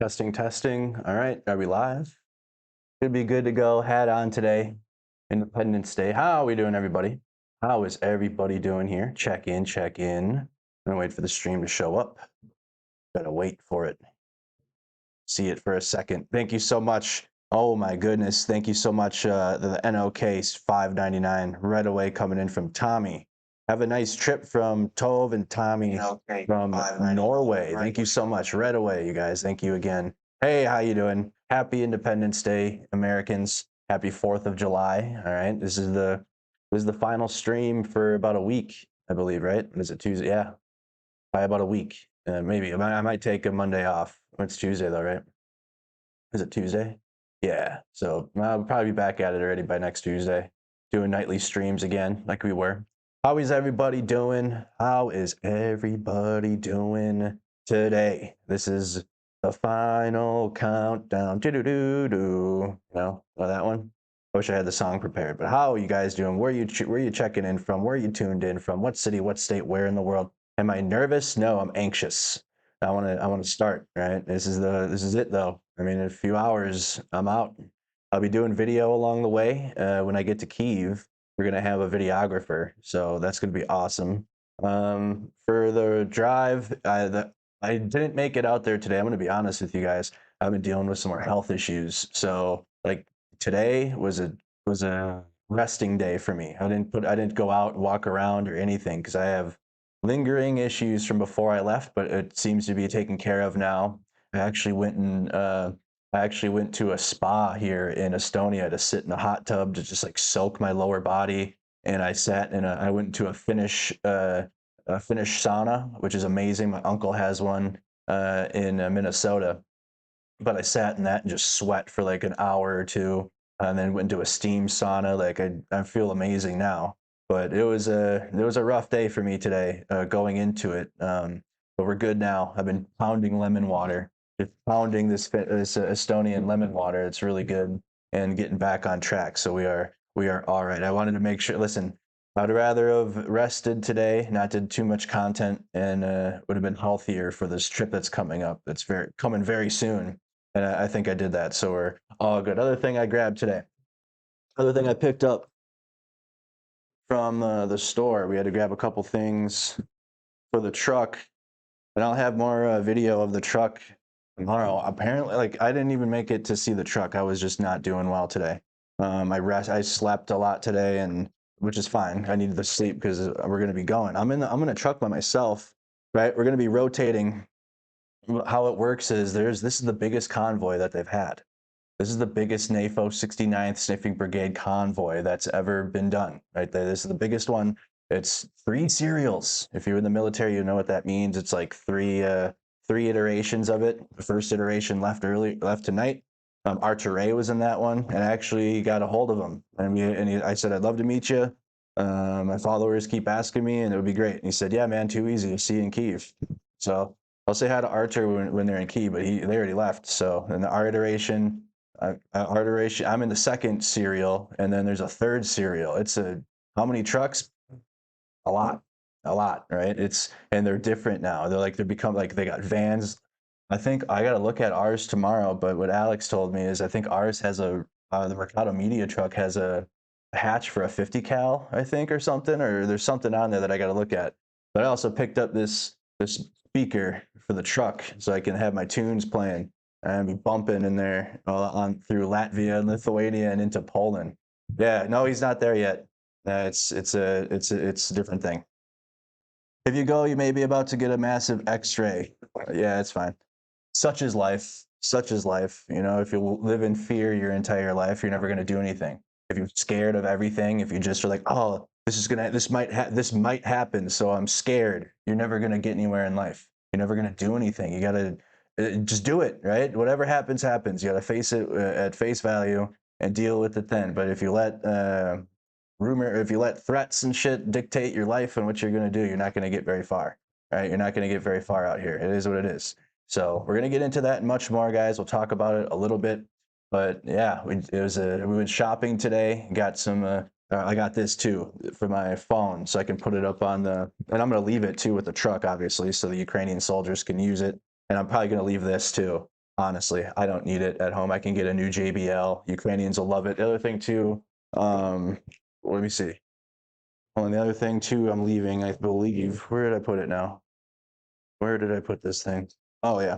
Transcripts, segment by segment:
Testing, testing. All right, are we live? Should be good to go. Hat on today. Independence Day. How are we doing, everybody? How is everybody doing here? Check in, check in. I'm gonna wait for the stream to show up. Gotta wait for it. See it for a second. Thank you so much. Oh my goodness. Thank you so much. The NOK's $5.99 right away coming in from Tommy. Have a nice trip from Tove and Tommy from Norway. Thank you so much. Right away, you guys. Thank you again. Hey, how you doing? Happy Independence Day, Americans. Happy 4th of July. All right. This is the final stream for about a week, I believe, right? Is it Tuesday? Yeah. By about a week. Maybe. I might take a Monday off. It's Tuesday though, right? Is it Tuesday? Yeah. So I'll probably be back at it already by next Tuesday, doing nightly streams again, like we were. How is everybody doing? How is everybody doing today? This is the final countdown. Do. No, that one. I wish I had the song prepared. But how are you guys doing? Where are you checking in from? Where are you tuned in from? What city? What state? Where in the world? Am I nervous? No, I'm anxious. I want to start, right? This is it though. I mean, in a few hours, I'm out. I'll be doing video along the way. When I get to Kyiv, we're gonna have a videographer, so that's gonna be awesome. For the drive, I didn't make it out there today. I'm gonna be honest with you guys. I've been dealing with some more health issues, so like today was a resting day for me. I didn't go out and walk around or anything because I have lingering issues from before I left, but it seems to be taken care of now. I actually went to a spa here in Estonia to sit in a hot tub to just like soak my lower body, and I went to a Finnish sauna, which is amazing. My uncle has one in Minnesota, but I sat in that and just sweat for like an hour or two, and then went into a steam sauna. Like I feel amazing now, but it was a rough day for me today going into it. But we're good now. I've been pounding lemon water, just pounding this Estonian lemon water. It's really good, and getting back on track. So we are all right. I wanted to make sure. Listen, I'd rather have rested today, not did too much content, and would have been healthier for this trip that's coming up. That's coming very soon, and I think I did that. So we're all good. Other thing I grabbed today, other thing I picked up from the store, we had to grab a couple things for the truck, and I'll have more video of the truck tomorrow. Apparently, like I didn't even make it to see the truck. I was just not doing well today. I slept a lot today, and which is fine. I needed the sleep because we're gonna be going. I'm in the truck by myself, right? We're gonna be rotating. How it works is this is the biggest convoy that they've had. This is the biggest NAFO 69th Sniffing Brigade convoy that's ever been done, right? This is the biggest one. It's 3 serials. If you're in the military, you know what that means. It's like three iterations of it. The first iteration left tonight. Archer Ray was in that one, and I actually got a hold of him. I said, I'd love to meet you. My followers keep asking me, and it would be great. And he said, yeah, man, too easy. See you in Kyiv. So I'll say hi to Archer when they're in Kyiv, but they already left. So in the R iteration, I'm in the second serial, and then there's a third serial. How many trucks? A lot, right? And they're different now. They got vans. I think I got to look at ours tomorrow. But what Alex told me is I think ours has the Mercado Media truck has a hatch for a 50 cal, I think, or something, or there's something on there that I got to look at. But I also picked up this speaker for the truck so I can have my tunes playing and be bumping in there on through Latvia and Lithuania and into Poland. Yeah, no, he's not there yet. It's a different thing. If you go, you may be about to get a massive X-ray. Yeah, it's fine. Such is life. Such is life. You know, if you live in fear your entire life, you're never going to do anything. If you're scared of everything, if you just are like, oh, this might happen, so I'm scared, you're never going to get anywhere in life. You're never going to do anything. You got to just do it, right? Whatever happens, happens. You got to face it at face value and deal with it then. But if you let if you let threats and shit dictate your life and what you're going to do, you're not going to get very far, right? You're not going to get very far out here. It is what it is. So we're going to get into that and much more, guys. We'll talk about it a little bit. But yeah, we went shopping today. Got some. I got this too for my phone, so I can put it up on and I'm going to leave it too with the truck, obviously, so the Ukrainian soldiers can use it. And I'm probably going to leave this too Honestly, I don't need it at home. I can get a new JBL. Ukrainians will love it. The other thing too, let me see. Oh, and the other thing too, I'm leaving, I believe. Where did I put it now? Where did I put this thing? Oh yeah.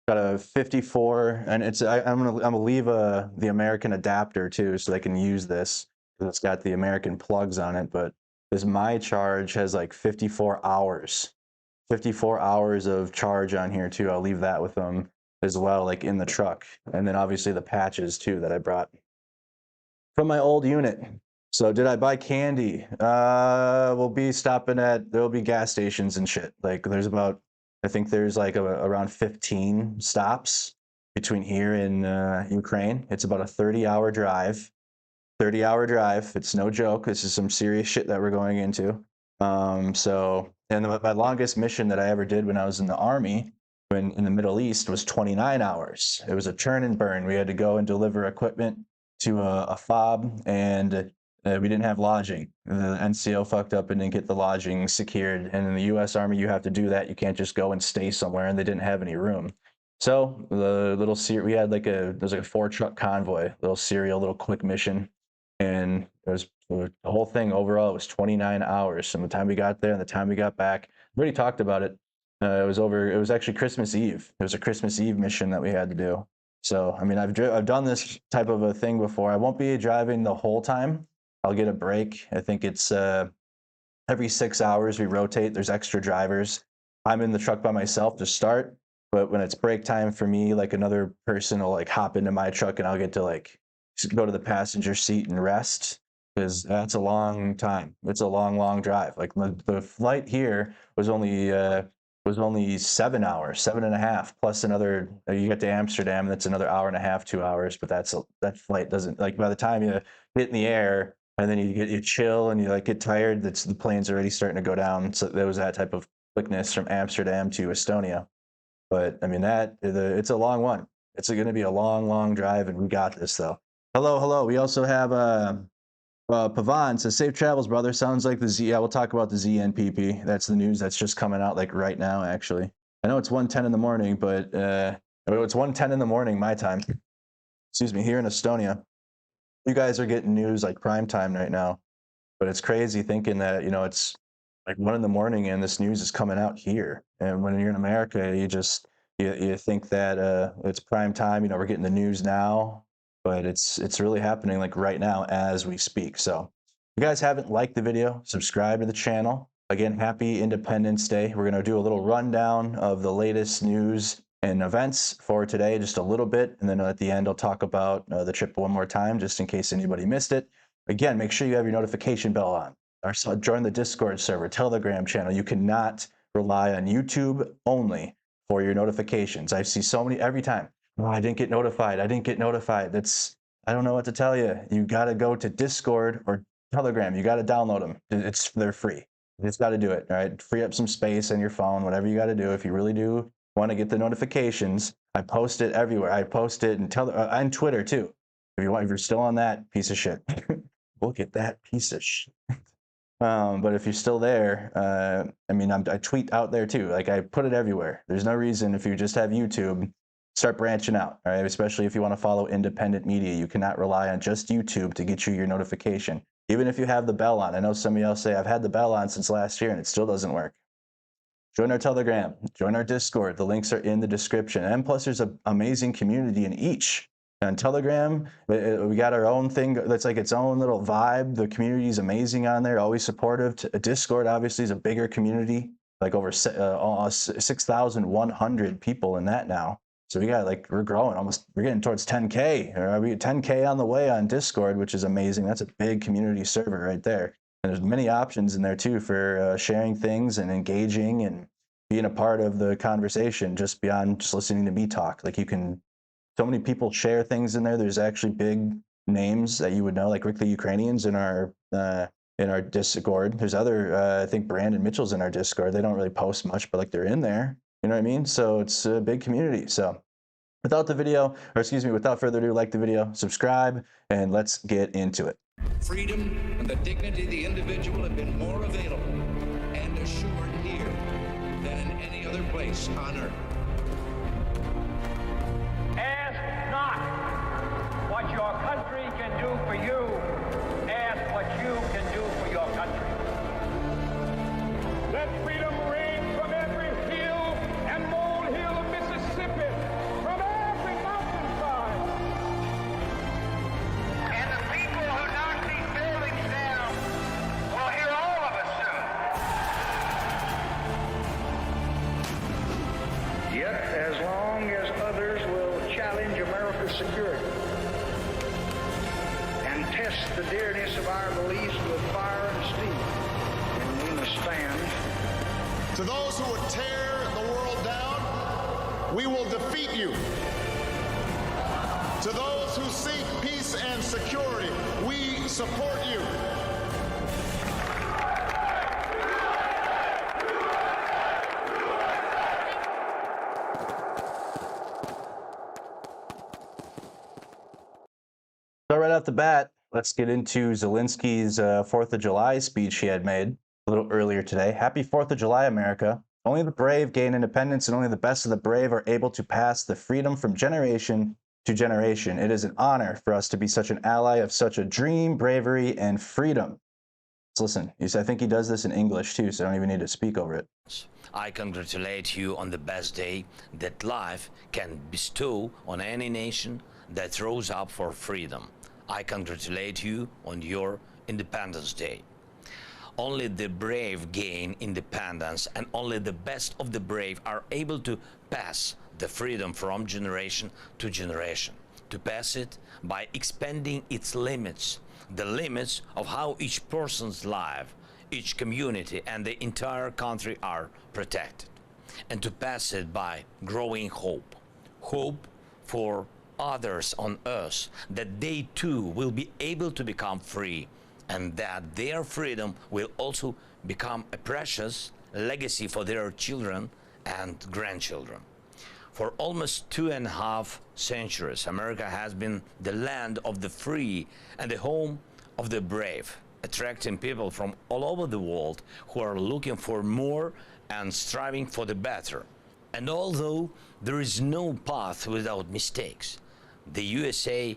Got a 54, and I'm gonna leave the American adapter too, so they can use this. It's got the American plugs on it, but this My Charge has like 54 hours. 54 hours of charge on here too. I'll leave that with them as well, like in the truck. And then obviously the patches too that I brought from my old unit. So did I buy candy? We'll be stopping there'll be gas stations and shit. Like there's about, I think there's like around 15 stops between here and Ukraine. It's about a 30-hour drive. 30-hour drive. It's no joke. This is some serious shit that we're going into. And my longest mission that I ever did when I was in the Army, when in the Middle East, was 29 hours. It was a turn and burn. We had to go and deliver equipment to a fob, and we didn't have lodging. The NCO fucked up and didn't get the lodging secured. And in the U.S. Army, you have to do that. You can't just go and stay somewhere, and they didn't have any room. So the little we had there's like a 4-truck convoy, little serial, little quick mission, and it was the whole thing overall. It was 29 hours from the time we got there and the time we got back. We already talked about it. It was actually Christmas Eve. It was a Christmas Eve mission that we had to do. So I mean, I've done this type of a thing before. I won't be driving the whole time. I'll get a break. I think it's every 6 hours we rotate. There's extra drivers. I'm in the truck by myself to start, but when it's break time for me, like another person will like hop into my truck and I'll get to like go to the passenger seat and rest, because that's a long time. It's a long drive. Like the flight here was only 7 hours, 7.5, plus another. You get to Amsterdam, that's another hour and a half, 2 hours. But that flight doesn't, like, by the time you get in the air and then you chill and you like get tired, the plane's already starting to go down. So there was that type of quickness from Amsterdam to Estonia. But I mean it's a long one. It's going to be a long drive, and we got this though. Hello. We also have Pavan says, safe travels, brother. Sounds like the Z. Yeah, we'll talk about the ZNPP. That's the news that's just coming out like right now, actually. I know it's 1:10 in the morning, but it's 1:10 in the morning my time. Excuse me, here in Estonia. You guys are getting news like prime time right now. But it's crazy thinking that, it's like 1 in the morning and this news is coming out here. And when you're in America, you think that it's prime time, we're getting the news now. But it's really happening like right now as we speak. So if you guys haven't liked the video, subscribe to the channel. Again, happy Independence Day. We're going to do a little rundown of the latest news and events for today, just a little bit. And then at the end, I'll talk about the trip one more time, just in case anybody missed it. Again, make sure you have your notification bell on. Or join the Discord server, Telegram channel. You cannot rely on YouTube only for your notifications. I see so many every time. Oh, I didn't get notified. I don't know what to tell you. You got to go to Discord or Telegram. You got to download them. They're free. You just got to do it. All right. Free up some space on your phone, whatever you got to do. If you really do want to get the notifications, I post it everywhere. I post it on Twitter too. If you're still on that piece of shit, look at that piece of shit. But if you're still there, I tweet out there too. Like I put it everywhere. There's no reason if you just have YouTube, start branching out, all right? Especially if you want to follow independent media. You cannot rely on just YouTube to get you your notification. Even if you have the bell on. I know some of y'all say, I've had the bell on since last year and it still doesn't work. Join our Telegram, join our Discord. The links are in the description. And plus there's an amazing community in each. On Telegram, we got our own thing that's like its own little vibe. The community is amazing on there, always supportive. Discord obviously is a bigger community, like over 6,100 people in that now. So we're growing we're getting towards 10K. We get 10K on the way on Discord, which is amazing. That's a big community server right there. And there's many options in there too for sharing things and engaging and being a part of the conversation, just beyond just listening to me talk. Like so many people share things in there. There's actually big names that you would know, like Rick the Ukrainians in our Discord. There's other, I think Brandon Mitchell's in our Discord. They don't really post much, but like they're in there. You know what I mean? So it's a big community. So without further ado, like the video, subscribe, and let's get into it. Freedom and the dignity of the individual have been more available and assured here than in any other place on earth. as long as others will challenge America's security and test the dearness of our beliefs with fire and steel. And we must stand. To those who would tear the world down, we will defeat you. To those who seek peace and security, we support you. So right off the bat, let's get into Zelensky's 4th of July speech he had made a little earlier today. Happy 4th of July, America. Only the brave gain independence, and only the best of the brave are able to pass the freedom from generation to generation. It is an honor for us to be such an ally of such a dream, bravery, and freedom. Let's listen. I think he does this in English too, so I don't even need to speak over it. I congratulate you on the best day that life can bestow on any nation that rose up for freedom. I congratulate you on your Independence Day. Only the brave gain independence, and only the best of the brave are able to pass the freedom from generation to generation, to pass it by expanding its limits, the limits of how each person's life, each community, and the entire country are protected, and to pass it by growing hope, hope for others on earth, that they too will be able to become free, and that their freedom will also become a precious legacy for their children and grandchildren. For almost 2.5 centuries, America has been the land of the free and the home of the brave, attracting people from all over the world who are looking for more and striving for the better. And although there is no path without mistakes, the USA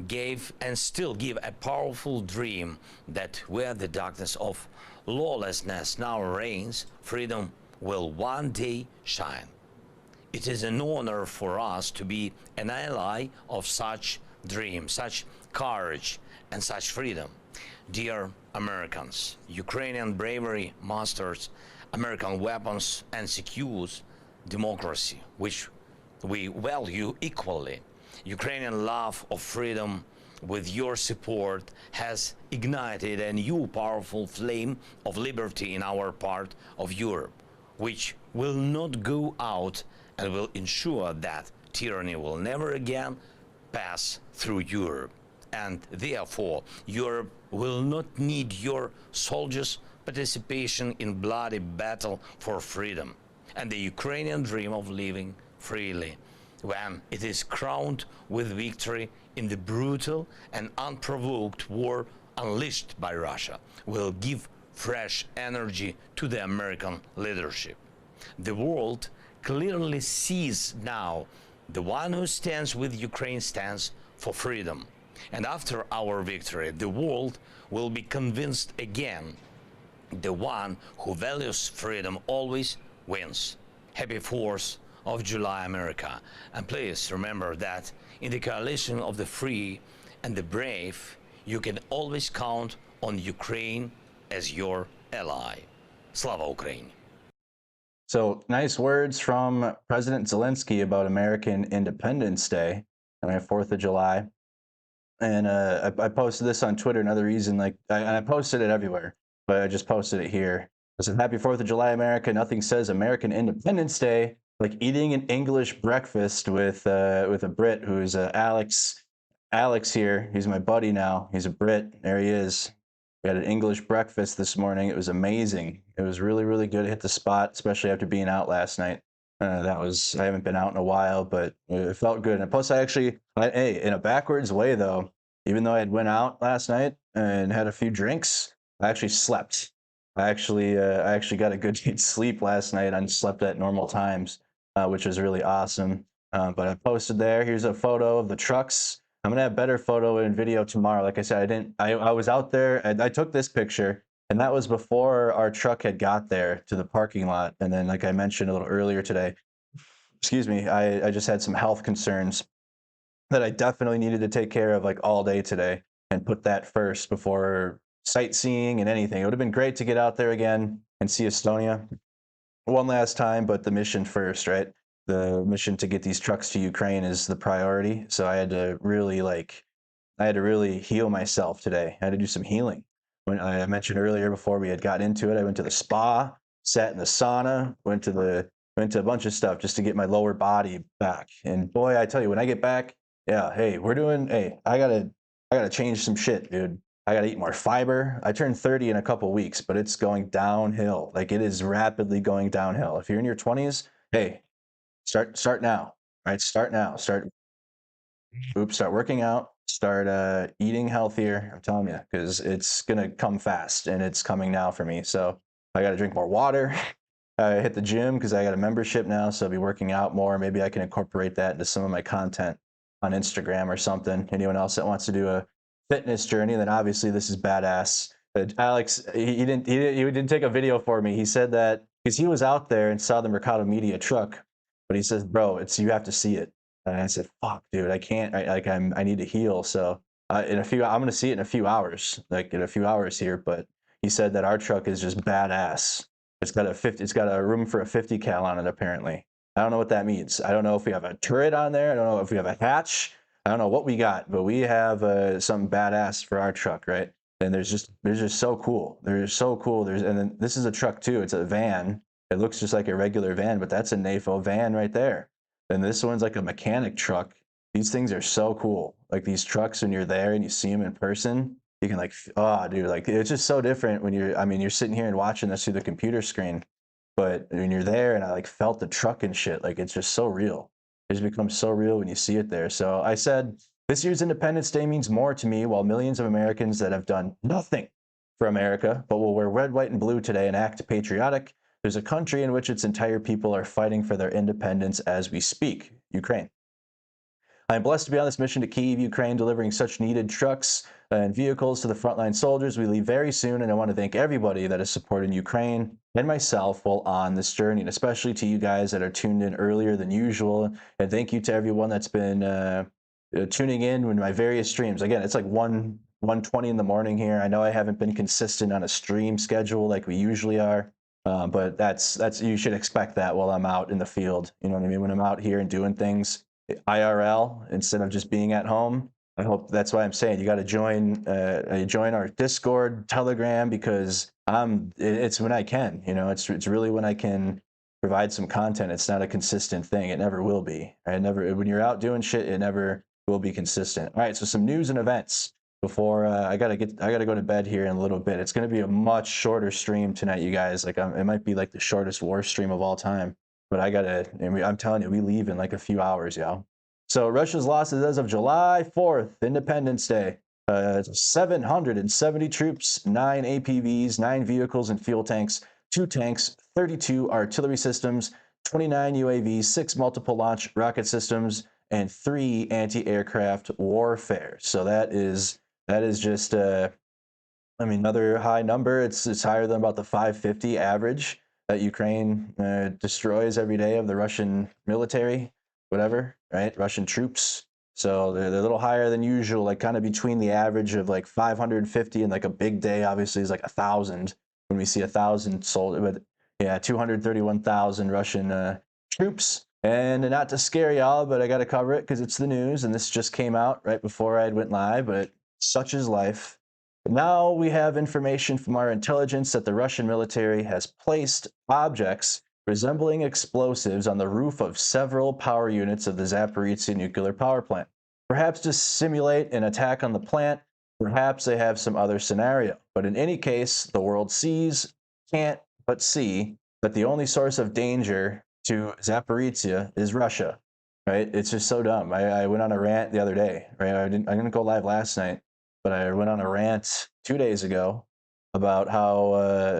gave and still give a powerful dream that where the darkness of lawlessness now reigns, freedom will one day shine. It is an honor for us to be an ally of such dream, such courage, and such freedom. Dear Americans, Ukrainian bravery masters American weapons and secures democracy, which we value equally. Ukrainian love of freedom, with your support, has ignited a new powerful flame of liberty in our part of Europe, which will not go out and will ensure that tyranny will never again pass through Europe. And therefore, Europe will not need your soldiers' participation in bloody battle for freedom and the Ukrainian dream of living freely, when it is crowned with victory in the brutal and unprovoked war unleashed by Russia, will give fresh energy to the American leadership. The world clearly sees now the one who stands with Ukraine stands for freedom. And after our victory, the world will be convinced again the one who values freedom always wins. Happy 4th of July, America. And please remember that in the coalition of the free and the brave, you can always count on Ukraine as your ally. Slava Ukraini. So nice words from President Zelenskyy about American Independence Day, I mean, 4th of July. And I posted this on Twitter. Another reason, and I posted it everywhere, but I just posted it here. I said, Happy 4th of July, America. Nothing says American Independence Day like eating an English breakfast with a Brit who's Alex. Alex here. He's my buddy now. He's a Brit. There he is. We had an English breakfast this morning. It was amazing. It was really, really good. It hit the spot, especially after being out last night. I haven't been out in a while, but it felt good. And plus, hey, in a backwards way though, even though I had went out last night and had a few drinks, I actually slept. I actually got a good night's sleep last night and slept at normal times, which was really awesome. But I posted there. Here's a photo of the trucks. I'm gonna have better photo and video tomorrow. Like I said, I was out there and I took this picture, and that was before our truck had got there to the parking lot. And then, like I mentioned a little earlier today, excuse me, I just had some health concerns that I definitely needed to take care of like all day today, and put that first before sightseeing and anything. It would have been great to get out there again and see Estonia one last time, but the mission first, right? the mission to get these trucks to Ukraine is the priority. So I had to really heal myself today. I had to do some healing. When I mentioned earlier before we had got into it, I went to the spa, sat in the sauna, went to a bunch of stuff just to get my lower body back. And boy, I tell you, when I get back, yeah, hey, I gotta change some shit, dude. I gotta eat more fiber. I turned 30 in a couple weeks, but it's going downhill. Like it is rapidly going downhill. If you're in your 20s, hey, start now, right? Start now. Start working out, start eating healthier. I'm telling you, because it's gonna come fast, and it's coming now for me. So I got to drink more water. I hit the gym because I got a membership now, so I'll be working out more. Maybe I can incorporate that into some of my content on Instagram or something. Anyone else that wants to do a fitness journey, then obviously this is badass. Alex, he didn't take a video for me. He said that because he was out there and saw the Mercado Media truck, but he says, "Bro, you have to see it." And I said, "Fuck, dude, I can't. I need to heal." So I'm gonna see it in a few hours, like in a few hours here. But he said that our truck is just badass. It's got a room for a 50 cal on it, apparently. I don't know what that means. I don't know if we have a turret on there. I don't know if we have a hatch. I don't know what we got, but we have something badass for our truck, right? And they're just so cool. They're so cool. And then this is a truck too. It's a van. It looks just like a regular van, but that's a NAFO van right there. And this one's like a mechanic truck. These things are so cool. Like these trucks, when you're there and you see them in person, you can dude, like it's just so different when you're sitting here and watching this through the computer screen, but when you're there and I like felt the truck and shit, like it's just so real. It just becomes so real when you see it there. So I said, this year's Independence Day means more to me, while millions of Americans that have done nothing for America, but will wear red, white, and blue today and act patriotic. There's a country in which its entire people are fighting for their independence as we speak, Ukraine. I am blessed to be on this mission to KYIV, Ukraine, delivering such needed trucks and vehicles to the frontline soldiers. We leave very soon, and I want to thank everybody that has supported Ukraine and myself while on this journey, and especially to you guys that are tuned in earlier than usual. And thank you to everyone that's been tuning in when my various streams. Again, it's like 1:20 in the morning here. I know I haven't been consistent on a stream schedule like we usually are. But that's you should expect that while I'm out in the field. You know what I mean? When I'm out here and doing things IRL instead of just being at home. I hope that's why I'm saying you got to join our Discord, Telegram, because it's when I can. You know, it's really when I can provide some content. It's not a consistent thing. It never will be. When you're out doing shit, it never will be consistent. All right, so some news and events before I gotta go to bed here in a little bit. It's gonna be a much shorter stream tonight, you guys. Like it might be like the shortest war stream of all time. But I'm telling you, we leave in like a few hours, y'all. So Russia's losses as of July 4th, Independence Day. 770 troops, 9 APVs, 9 vehicles and fuel tanks, 2 tanks, 32 artillery systems, 29 UAVs, 6 multiple launch rocket systems, and 3 anti-aircraft warfare. So that is just another high number. It's higher than about the 550 average that Ukraine destroys every day of the Russian military, whatever, right? Russian troops. So they're a little higher than usual, like kind of between the average of like 550 and like a big day obviously is like 1,000. When we see 1,000 sold, but yeah, 231,000 Russian troops. And not to scare y'all, but I got to cover it because it's the news, and this just came out right before I went live, but such is life. Now we have information from our intelligence that the Russian military has placed objects resembling explosives on the roof of several power units of the Zaporizhzhia nuclear power plant. Perhaps to simulate an attack on the plant, perhaps they have some other scenario. But in any case, the world can't but see that the only source of danger to Zaporizhzhia is Russia, right? It's just so dumb. I went on a rant the other day, right? I didn't go live last night, but I went on a rant 2 days ago about how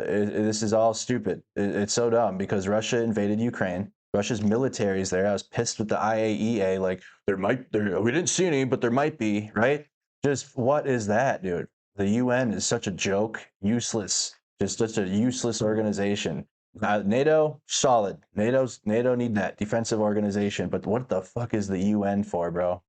this is all stupid. It's so dumb because Russia invaded Ukraine. Russia's military is there. I was pissed with the IAEA. Like we didn't see any, but there might be, right? Just what is that, dude? The UN is such a joke, useless, just such a useless organization. NATO, solid. NATO need that defensive organization, but what the fuck is the UN for, bro?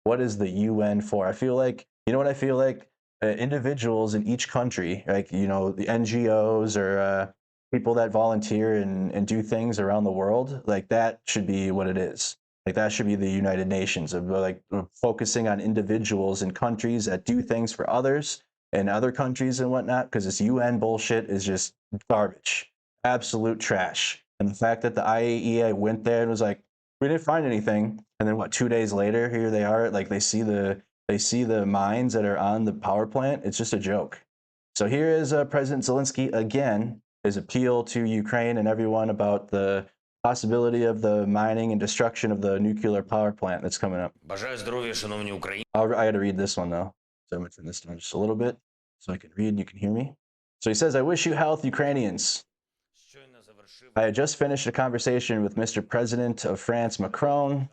What is the UN for? I feel like, you know what I feel like? Individuals in each country, like, you know, the NGOs or people that volunteer and do things around the world, like that should be what it is. Like that should be the United Nations of like focusing on individuals and countries that do things for others and other countries and whatnot, because this UN bullshit is just garbage, absolute trash. And the fact that the IAEA went there and was like, we didn't find anything, and then what, 2 days later, here they are, like they see the mines that are on the power plant. It's just a joke. So here is President Zelenskyy again, his appeal to Ukraine and everyone about the possibility of the mining and destruction of the nuclear power plant that's coming up. Бажаю здоров'я, шановні українці. I got to read this one though, so I'm going to turn this down just a little bit so I can read and you can hear me. So he says, I wish you health, Ukrainians. I had just finished a conversation with Mr. President of France, Macron.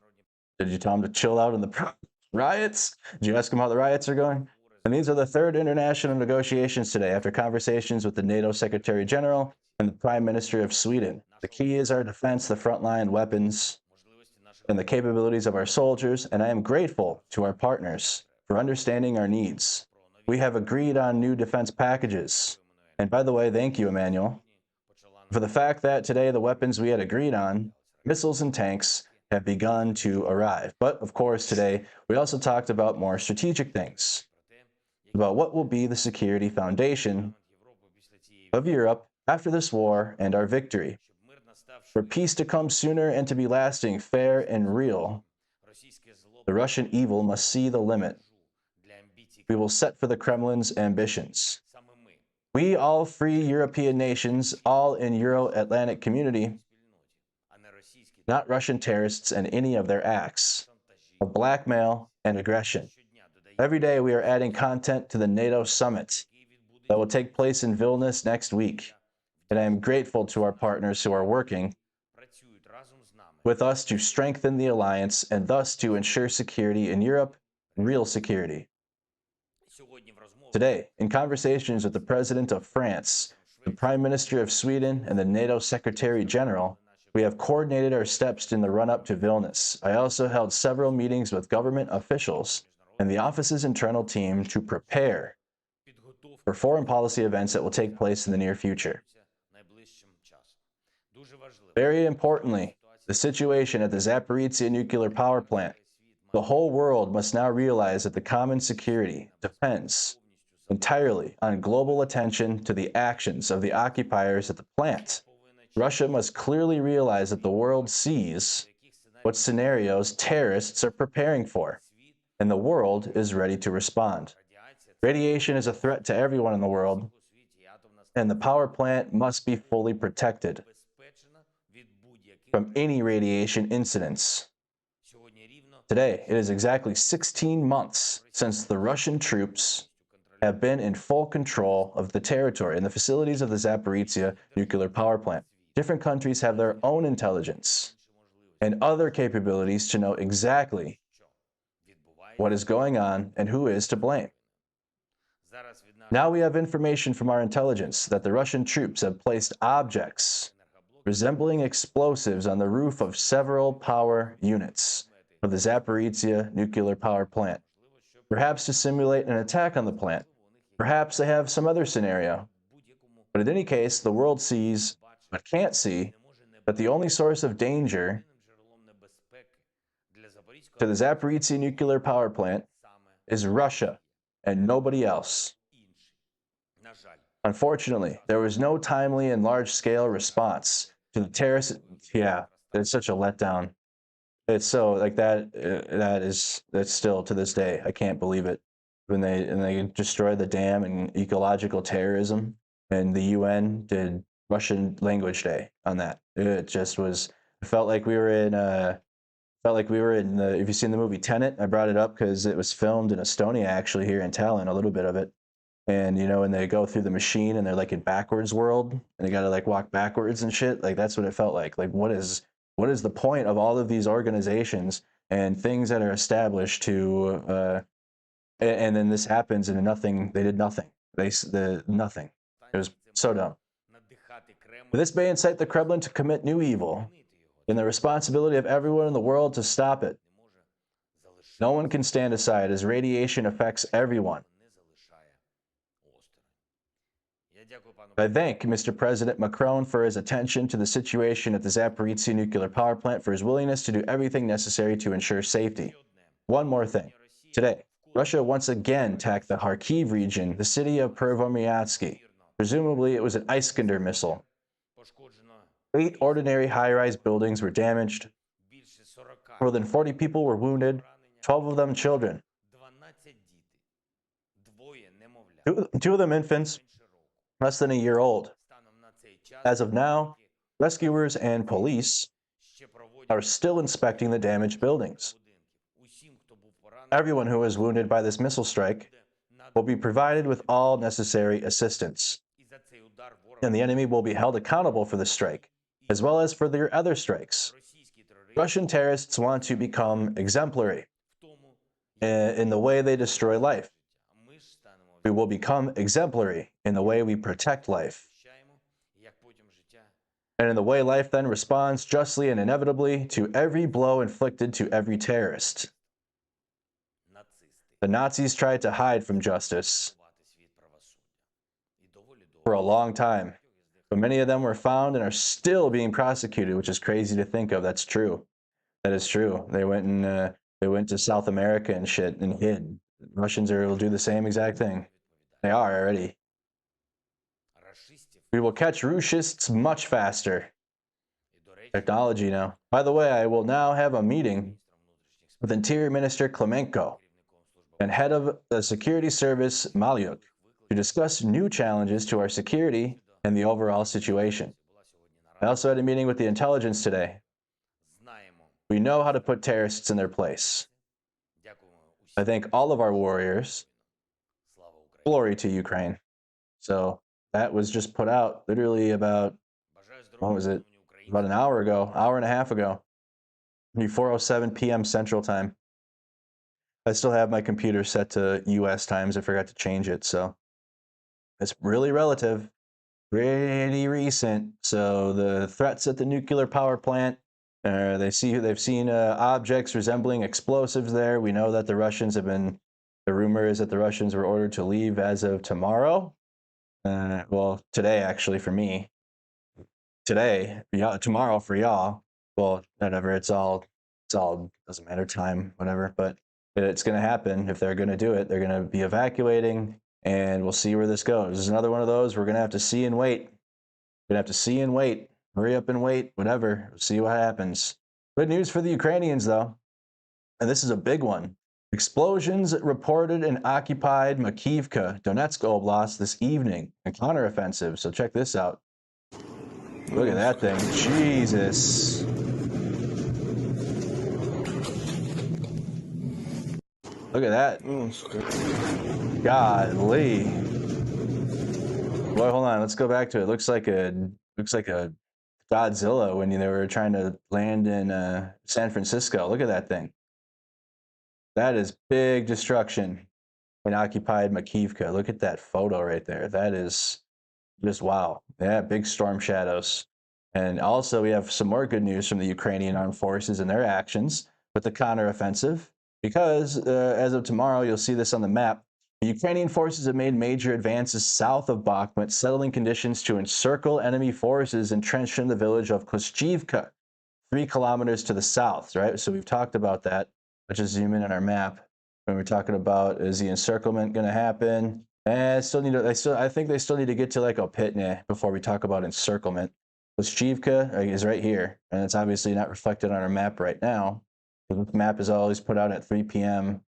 Did you tell him to chill out in the riots? Did you ask him how the riots are going? And these are the third international negotiations today after conversations with the NATO Secretary General and the Prime Minister of Sweden. The key is our defense, the frontline weapons, and the capabilities of our soldiers, and I am grateful to our partners for understanding our needs. We have agreed on new defense packages. And by the way, thank you, Emmanuel, for the fact that today the weapons we had agreed on, missiles and tanks, have begun to arrive. But of course, today we also talked about more strategic things, about what will be the security foundation of Europe after this war and our victory. For peace to come sooner and to be lasting, fair, and real, the Russian evil must see the limit we will set for the Kremlin's ambitions. We, all free European nations, all in Euro-Atlantic community, not Russian terrorists and any of their acts of blackmail and aggression. Every day we are adding content to the NATO summit that will take place in Vilnius next week. And I am grateful to our partners who are working with us to strengthen the alliance and thus to ensure security in Europe, real security. Today, in conversations with the President of France, the Prime Minister of Sweden, and the NATO Secretary General, we have coordinated our steps in the run-up to Vilnius. I also held several meetings with government officials and the office's internal team to prepare for foreign policy events that will take place in the near future. Very importantly, the situation at the Zaporizhzhia nuclear power plant. The whole world must now realize that the common security depends entirely on global attention to the actions of the occupiers at the plant. Russia must clearly realize that the world sees what scenarios terrorists are preparing for, and the world is ready to respond. Radiation is a threat to everyone in the world, and the power plant must be fully protected from any radiation incidents. Today, it is exactly 16 months since the Russian troops have been in full control of the territory and the facilities of the Zaporizhzhia nuclear power plant. Different countries have their own intelligence and other capabilities to know exactly what is going on and who is to blame. Now we have information from our intelligence that the Russian troops have placed objects resembling explosives on the roof of several power units of the Zaporizhzhia nuclear power plant, perhaps to simulate an attack on the plant. Perhaps they have some other scenario. But in any case, the world sees, but can't see, that the only source of danger to the Zaporizhzhia nuclear power plant is Russia and nobody else. Unfortunately, there was no timely and large-scale response to the terrorist. Yeah, it's such a letdown. It's so like that. That's still to this day. I can't believe it. When they destroyed the dam and ecological terrorism, and the UN did Russian Language Day on that. It just was. It felt like we were in. If you've seen the movie Tenet, I brought it up because it was filmed in Estonia, actually, here in Tallinn, a little bit of it. And, you know, when they go through the machine and they're like in backwards world and they got to like walk backwards and shit, like that's what it felt like. Like, what is the point of all of these organizations and things that are established to, and then this happens and nothing, they did nothing. Nothing. It was so dumb. This may incite the Kremlin to commit new evil, and the responsibility of everyone in the world to stop it. No one can stand aside as radiation affects everyone. I thank Mr. President Macron for his attention to the situation at the Zaporizhzhia nuclear power plant, for his willingness to do everything necessary to ensure safety. One more thing. Today, Russia once again attacked the Kharkiv region, the city of Pervomyatsky. Presumably, it was an Iskander missile. 8 ordinary high-rise buildings were damaged. More than 40 people were wounded, 12 of them children. 2 of them infants, less than a year old. As of now, rescuers and police are still inspecting the damaged buildings. Everyone who was wounded by this missile strike will be provided with all necessary assistance. And the enemy will be held accountable for the strike, as well as for their other strikes. Russian terrorists want to become exemplary in the way they destroy life. We will become exemplary in the way we protect life. And in the way life then responds justly and inevitably to every blow inflicted to every terrorist. The Nazis tried to hide from justice for a long time, but many of them were found and are still being prosecuted, which is crazy to think of. That's true. That is true. They went to South America and shit and hid. Russians will do the same exact thing. They are already. We will catch Rushists much faster. Technology now. By the way, I will now have a meeting with Interior Minister Klemenko and head of the security service Malyuk to discuss new challenges to our security and the overall situation. I also had a meeting with the intelligence today. We know how to put terrorists in their place. I thank all of our warriors. Glory to Ukraine. So that was just put out literally about, what was it? About an hour ago, hour and a half ago. 4:07 p.m. Central Time. I still have my computer set to US times. I forgot to change it, so it's really relative, pretty recent. So the threats at the nuclear power plant, they've seen objects resembling explosives there. We know that the Russians have been. The rumor is that the Russians were ordered to leave as of tomorrow. Well, today actually for me. Today, tomorrow for y'all. Well, whatever. It's all doesn't matter time, whatever. But it's going to happen. If they're going to do it, they're going to be evacuating, and we'll see where this goes. This is another one of those we're going to have to see and wait. We're going to have to see and wait. Hurry up and wait. Whatever. We'll see what happens. Good news for the Ukrainians, though, and this is a big one. Explosions reported in occupied Makivka, Donetsk Oblast this evening. A counteroffensive. So check this out. Look at that thing. Jesus. Look at that. Godly. Well, hold on. Let's go back to it. Looks like a Godzilla when they were trying to land in San Francisco. Look at that thing. That is big destruction in occupied Makivka. Look at that photo right there. That is just wow. Yeah, big storm shadows. And also we have some more good news from the Ukrainian armed forces and their actions with the counteroffensive. Because as of tomorrow, you'll see this on the map. The Ukrainian forces have made major advances south of Bakhmut, settling conditions to encircle enemy forces entrenched in the village of Klishchivka, 3 kilometers to the south, right? So we've talked about that. Let's just zoom in on our map. When we're talking about, is the encirclement going to happen? I think they still need to get to like Opitne before we talk about encirclement. Klishchivka is right here, and it's obviously not reflected on our map right now. The map is always put out at 3 p.m.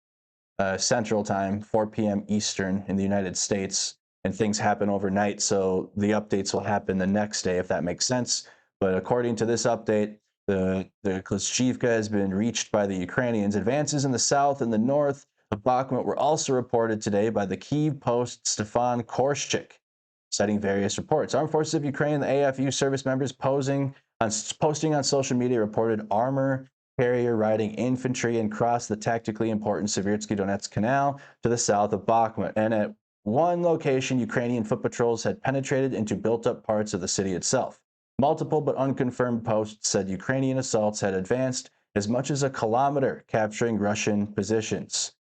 Central Time, 4 p.m. Eastern in the United States, and things happen overnight, so the updates will happen the next day, if that makes sense. But according to this update, the Klishchivka has been reached by the Ukrainians. Advances in the south and the north of Bakhmut were also reported today by the Kyiv Post Stefan Korshchik, citing various reports. Armed Forces of Ukraine, the AFU service members posting on social media reported armor carrier riding infantry and crossed the tactically important Seversky Donetsk Canal to the south of Bakhmut. And at one location, Ukrainian foot patrols had penetrated into built-up parts of the city itself. Multiple but unconfirmed posts said Ukrainian assaults had advanced as much as a kilometer, capturing Russian positions.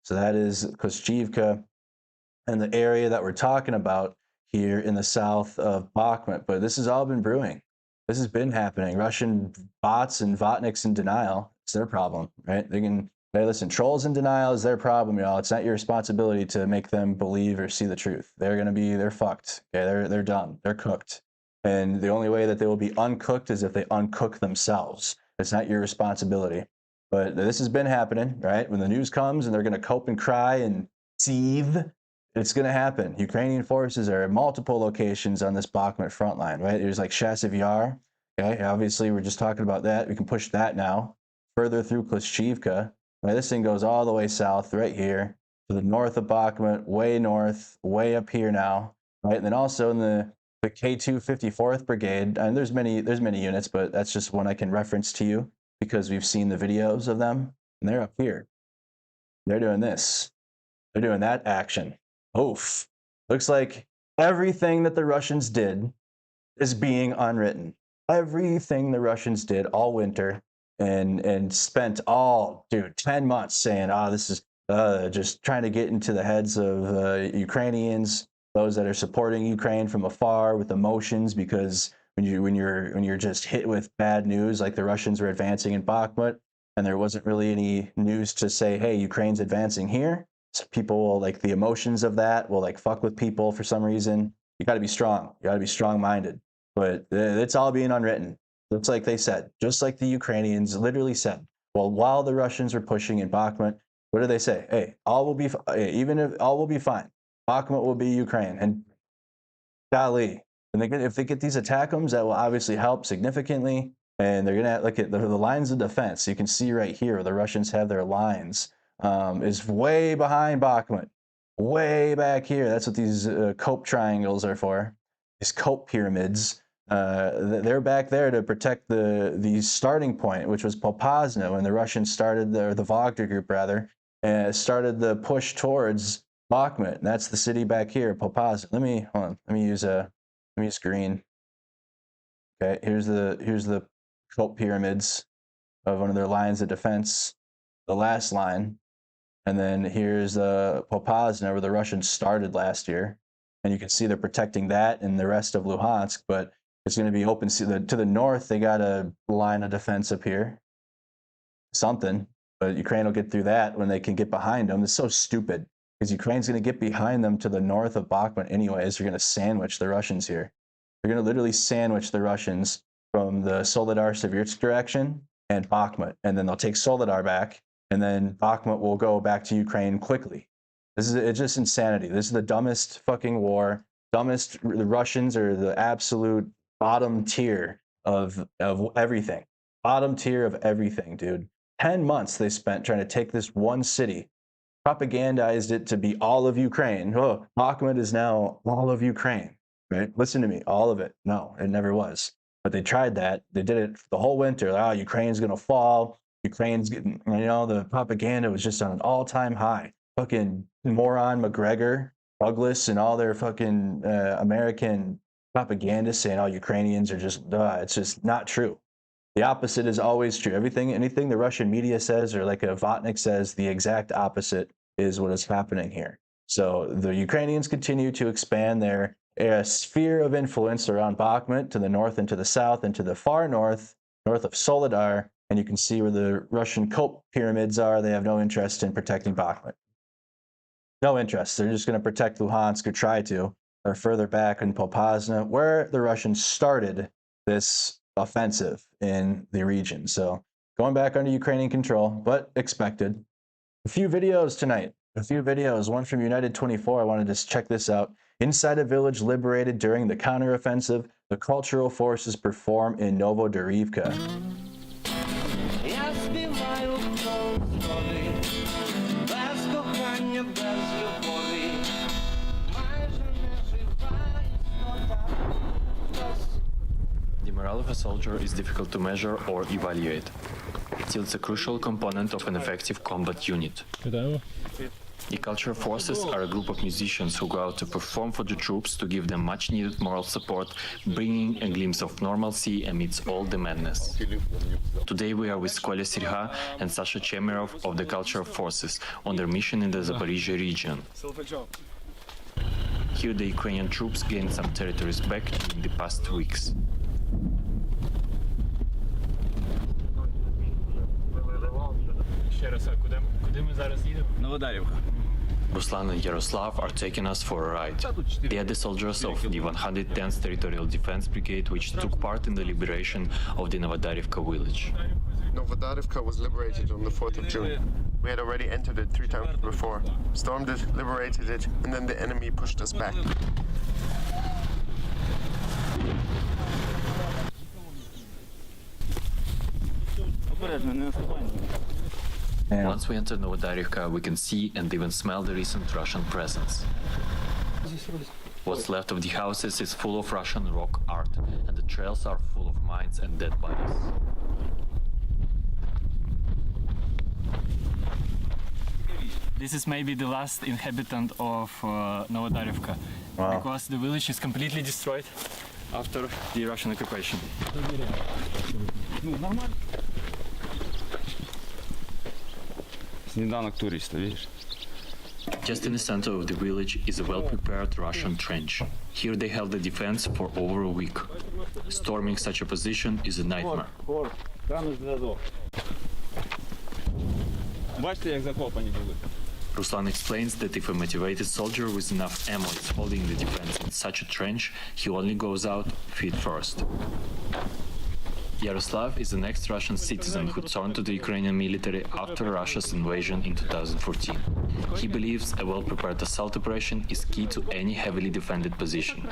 So that is Klishchivka. And the area that we're talking about here in the south of Bakhmut. But this has all been brewing. This has been happening. Russian bots and Votniks in denial. It's their problem, right? Hey, listen, trolls in denial is their problem, y'all. It's not your responsibility to make them believe or see the truth. They're fucked. Okay, they're done. They're cooked. And the only way that they will be uncooked is if they uncook themselves. It's not your responsibility. But this has been happening, right? When the news comes and they're going to cope and cry and seethe, it's going to happen. Ukrainian forces are at multiple locations on this Bakhmut front line, right? There's like Chasiv Yar. Okay, obviously we're just talking about that. We can push that now. Further through Klishchivka. Right? This thing goes all the way south right here to the north of Bakhmut, way north, way up here now, right? And then also in the K2 54th Brigade, and there's many units, but that's just one I can reference to you because we've seen the videos of them, and they're up here. They're doing this. They're doing that action. Oof. Looks like everything that the Russians did is being unwritten. Everything the Russians did all winter and spent 10 months saying, this is just trying to get into the heads of Ukrainians, those that are supporting Ukraine from afar with emotions, because when you're just hit with bad news, like the Russians were advancing in Bakhmut, and there wasn't really any news to say, hey, Ukraine's advancing here. So people will, like, the emotions of that will like fuck with people for some reason. You got to be strong. You got to be strong-minded. But it's all being unwritten. Looks like they said, just like the Ukrainians literally said. Well, while the Russians were pushing in Bakhmut, what did they say? Hey, all will be even if all will be fine. Bakhmut will be Ukraine. And golly, if they get these attackums, that will obviously help significantly. And they're gonna look at the lines of defense. You can see right here where the Russians have their lines. Is way behind Bakhmut, way back here. That's what these cope triangles are for. These cope pyramids. They're back there to protect the starting point, which was Popasna, when the Russians started, the Wagner group rather, started the push towards Bakhmut. And that's the city back here, Popasna. Let me use green. Okay, here's the cope pyramids of one of their lines of defense, the last line. And then here's Popasna, where the Russians started last year. And you can see they're protecting that and the rest of Luhansk, but it's going to be open. To the north, they got a line of defense up here. Something, but Ukraine will get through that when they can get behind them. It's so stupid, because Ukraine's going to get behind them to the north of Bakhmut anyways. They're going to sandwich the Russians here. They're going to literally sandwich the Russians from the Soledar-Siversk direction and Bakhmut. And then they'll take Soledar back, and then Bakhmut will go back to Ukraine quickly. It's just insanity. This is the dumbest fucking war. The Russians are the absolute bottom tier of everything. Bottom tier of everything, dude. 10 months they spent trying to take this one city, propagandized it to be all of Ukraine. Oh, Bakhmut is now all of Ukraine, right? Listen to me, all of it. No, it never was. But they tried that. They did it the whole winter. Ukraine's going to fall. Ukraine's getting, the propaganda was just on an all-time high. Fucking moron McGregor, Douglas, and all their fucking American propagandists saying, Ukrainians are just, it's just not true. The opposite is always true. Anything the Russian media says, or like a Votnik says, the exact opposite is what is happening here. So the Ukrainians continue to expand their sphere of influence around Bakhmut to the north and to the south and to the far north of Soledar. And you can see where the Russian cope pyramids are. They have no interest in protecting Bakhmut. No interest. They're just going to protect Luhansk, or try to, or further back in Popasna, where the Russians started this offensive in the region. So going back under Ukrainian control, but expected. A few videos tonight. One from United 24. I wanted to check this out. Inside a village liberated during the counteroffensive, the cultural forces perform in Novodorivka. The morale of a soldier is difficult to measure or evaluate. Still, it's a crucial component of an effective combat unit. The cultural forces are a group of musicians who go out to perform for the troops to give them much-needed moral support, bringing a glimpse of normalcy amidst all the madness. Today we are with Kolya Sirha and Sasha Chemerov of the cultural forces on their mission in the Zaporizhia region. Here the Ukrainian troops gained some territories back in the past weeks. Ruslan and Yaroslav are taking us for a ride. They are the soldiers of the 110th Territorial Defense Brigade, which took part in the liberation of the Novodarivka village. Novodarivka was liberated on the 4th of June. We had already entered it 3 times before, stormed it, liberated it, and then the enemy pushed us back. Once we enter Novodarivka, we can see and even smell the recent Russian presence. What's left of the houses is full of Russian rock art, and the trails are full of mines and dead bodies. This is maybe the last inhabitant of Novodarivka, because the village is completely destroyed after the Russian occupation. Just in the center of the village is a well-prepared Russian trench. Here they held the defense for over a week. Storming such a position is a nightmare. Ruslan explains that if a motivated soldier with enough ammo is holding the defense in such a trench, he only goes out feet first. Yaroslav is the next Russian citizen who turned to the Ukrainian military after Russia's invasion in 2014. He believes a well-prepared assault operation is key to any heavily defended position.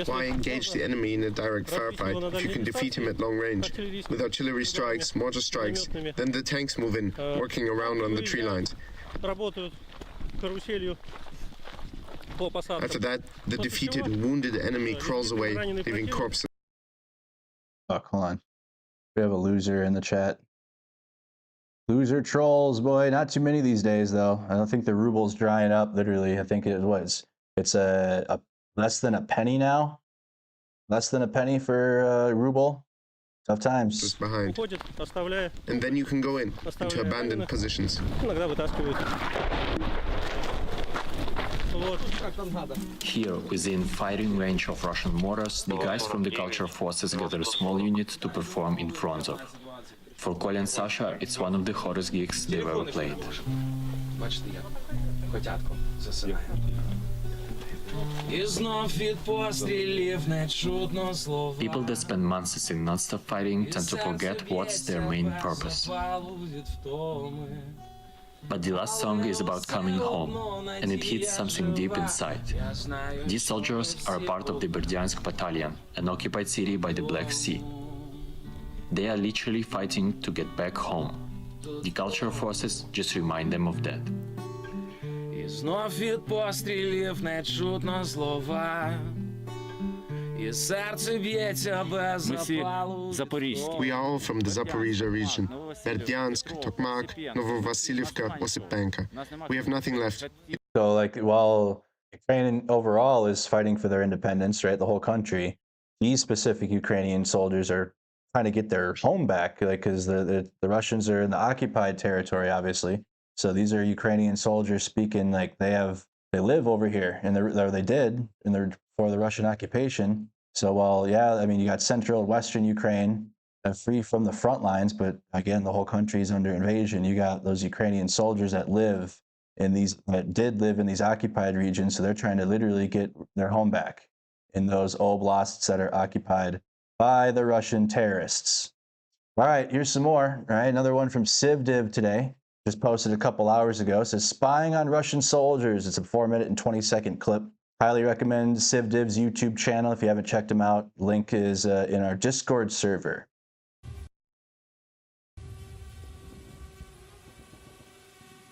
Why engage the enemy in a direct firefight if you can defeat him at long range? With artillery strikes, mortar strikes, then the tanks move in, working around on the tree lines. After that, the defeated, wounded enemy crawls away, leaving corpses. Fuck, hold on. We have a loser in the chat. Loser trolls, boy. Not too many these days, though. I don't think the ruble's drying up, literally. I think it was. It's a less than a penny now. Less than a penny for ruble. Tough times. Just behind. And then you can go into abandoned positions. Here, within firing range of Russian mortars, the guys from the culture forces gather a small unit to perform in front of. For Kolya and Sasha, it's one of the hottest gigs they've ever played. People that spend months in non-stop fighting tend to forget what's their main purpose. But the last song is about coming home, and it hits something deep inside. These soldiers are a part of the Berdyansk battalion, an occupied city by the Black Sea. They are literally fighting to get back home. The cultural forces just remind them of that. We are all from the Zaporizhia region. Berdyansk, Tokmak, Novovasilivka, Osipenka. We have nothing left. So, like, while Ukraine overall is fighting for their independence, right, the whole country, these specific Ukrainian soldiers are trying to get their home back, like, because the Russians are in the occupied territory, obviously. So these are Ukrainian soldiers speaking like they live over here, and they did for the Russian occupation. So while, yeah, I mean, you got central and western Ukraine free from the front lines, but again, the whole country is under invasion. You got those Ukrainian soldiers that did live in these occupied regions, so they're trying to literally get their home back in those oblasts that are occupied by the Russian terrorists. All right, here's some more. All right, another one from CIVDIV today. Just posted a couple hours ago. It says, spying on Russian soldiers. It's a 4-minute and 20-second clip. Highly recommend CIVDIV's YouTube channel if you haven't checked them out. Link is in our Discord server.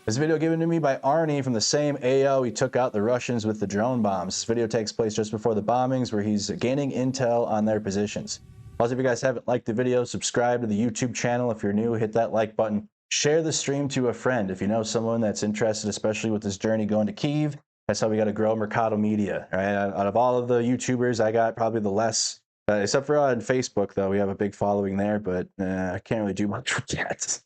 This video given to me by Arnie from the same AO he took out the Russians with the drone bombs. This video takes place just before the bombings where he's gaining intel on their positions. Also, if you guys haven't liked the video, subscribe to the YouTube channel. If you're new, hit that like button. Share the stream to a friend. If you know someone that's interested, especially with this journey going to Kyiv, that's how we got to grow Mercado Media. Right? Out of all of the YouTubers, I got probably the less, except for on Facebook, though. We have a big following there, but I can't really do much with that.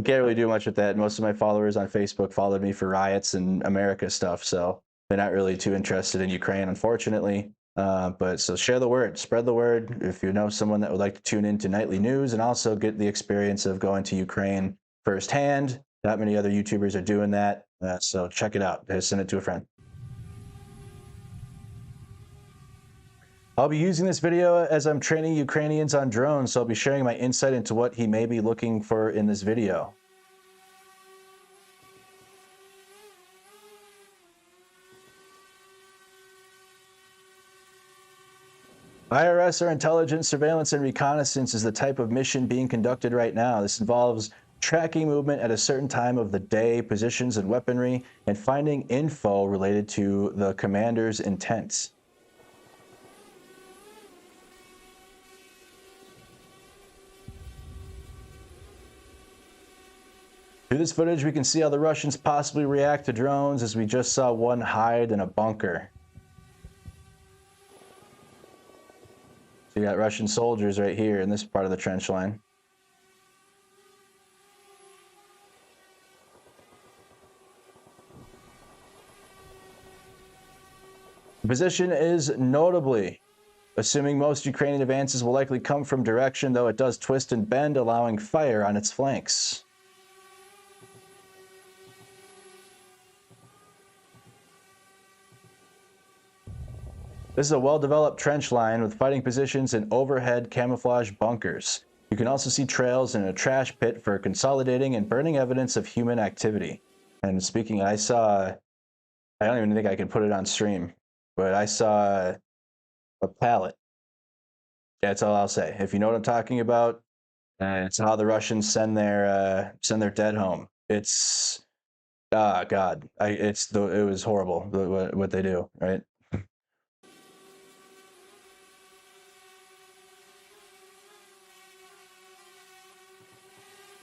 Can't really do much with that. Most of my followers on Facebook followed me for riots and America stuff, so they're not really too interested in Ukraine, unfortunately. But so share the word, spread the word. If you know someone that would like to tune into nightly news and also get the experience of going to Ukraine firsthand, not many other YouTubers are doing that. So check it out. Send it to a friend. I'll be using this video as I'm training Ukrainians on drones, so I'll be sharing my insight into what he may be looking for in this video. IRS or intelligence, surveillance, and reconnaissance is the type of mission being conducted right now. This involves tracking movement at a certain time of the day, positions and weaponry, and finding info related to the commander's intent. Through this footage, we can see how the Russians possibly react to drones, as we just saw one hide in a bunker. So you got Russian soldiers right here in this part of the trench line. The position is notably, assuming most Ukrainian advances will likely come from direction, though it does twist and bend, allowing fire on its flanks. This is a well-developed trench line with fighting positions in overhead camouflage bunkers. You can also see trails in a trash pit for consolidating and burning evidence of human activity. And speaking, I don't even think I can put it on stream, but I saw a pallet. That's all I'll say. If you know what I'm talking about, it's how the Russians send their dead home. It's, God, it was horrible what they do, right?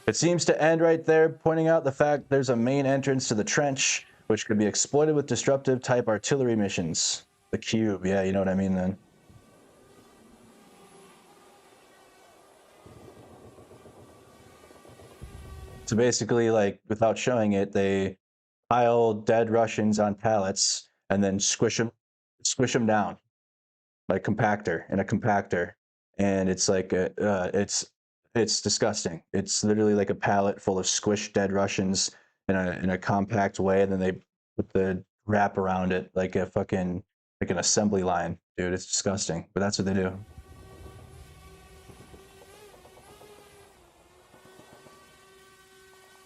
It seems to end right there, pointing out the fact there's a main entrance to the trench, which could be exploited with disruptive type artillery missions. The cube, yeah, you know what I mean then. So basically, like, without showing it, they pile dead Russians on pallets and then squish them down, like in a compactor. And it's like, it's disgusting. It's literally like a pallet full of squished dead Russians in a compact way, and then they put the wrap around it like an assembly line. Dude, it's disgusting, but that's what they do.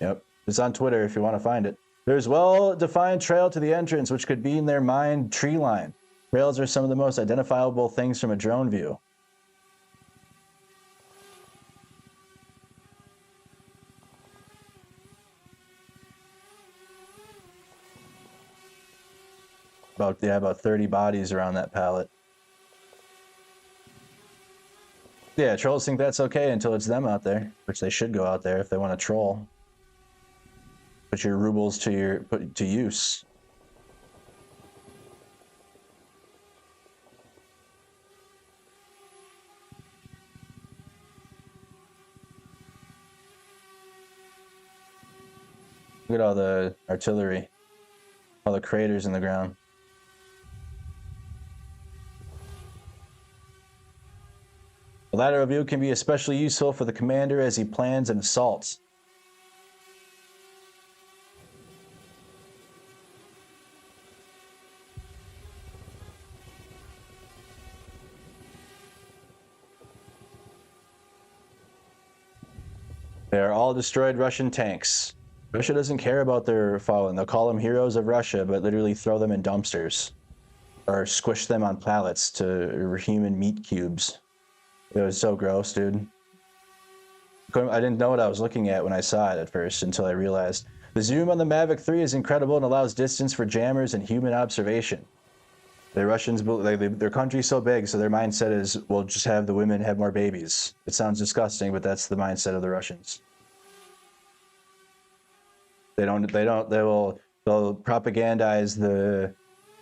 Yep, it's on Twitter if you want to find it. There's well-defined trail to the entrance, which could be in their mind tree line. Trails are some of the most identifiable things from a drone view. About 30 bodies around that pallet. Yeah, trolls think that's okay until it's them out there, which they should go out there if they want to troll. Put your rubles to use. Look at all the artillery, all the craters in the ground. The lateral view can be especially useful for the commander as he plans an assault. They are all destroyed Russian tanks. Russia doesn't care about their fallen. They'll call them heroes of Russia, but literally throw them in dumpsters or squish them on pallets to human meat cubes. It was so gross, dude. I didn't know what I was looking at when I saw it at first until I realized. The zoom on the Mavic 3 is incredible and allows distance for jammers and human observation. The Russians, their country's so big, so their mindset is, we'll just have the women have more babies. It sounds disgusting, but that's the mindset of the Russians. They'll propagandize the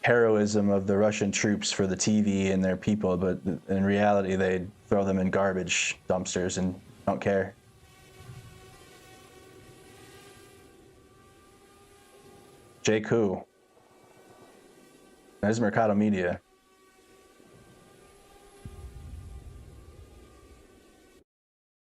heroism of the Russian troops for the TV and their people, but in reality, they throw them in garbage dumpsters and don't care. Jake who? That's Mercado Media.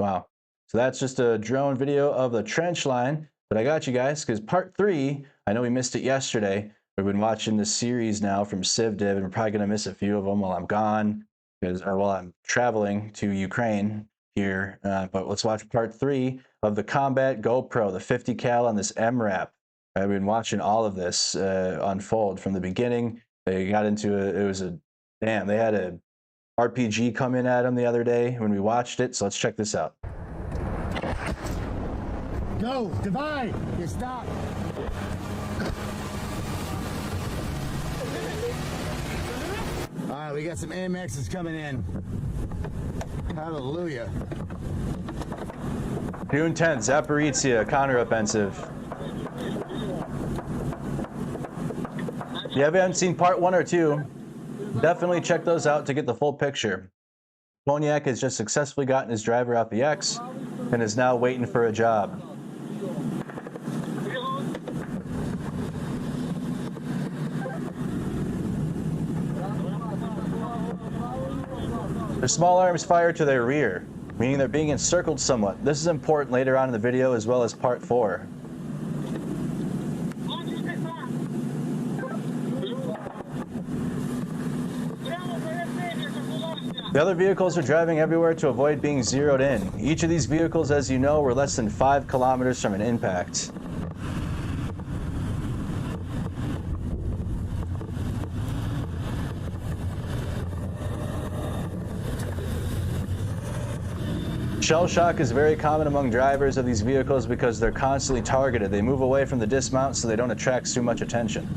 Wow. So that's just a drone video of the trench line. But I got you guys, because part 3, I know we missed it yesterday. We've been watching this series now from CYVDIV, and we're probably going to miss a few of them while I'm gone, or while I'm traveling to Ukraine here. But let's watch part 3 of the Combat GoPro, the 50 cal on this MRAP. I've been watching all of this unfold from the beginning. They got into damn, they had a RPG come in at them the other day when we watched it. So let's check this out. Go, divide, you stop. All right, we got some AMXs coming in. Hallelujah. June 10th, Zaporizhia, counteroffensive. If you haven't seen part 1 or 2, definitely check those out to get the full picture. Ponyak has just successfully gotten his driver off the X and is now waiting for a job. Their small arms fire to their rear, meaning they're being encircled somewhat. This is important later on in the video as well as part 4. The other vehicles are driving everywhere to avoid being zeroed in. Each of these vehicles, as you know, were less than 5 kilometers from an impact. Shell shock is very common among drivers of these vehicles because they're constantly targeted. They move away from the dismount so they don't attract too much attention.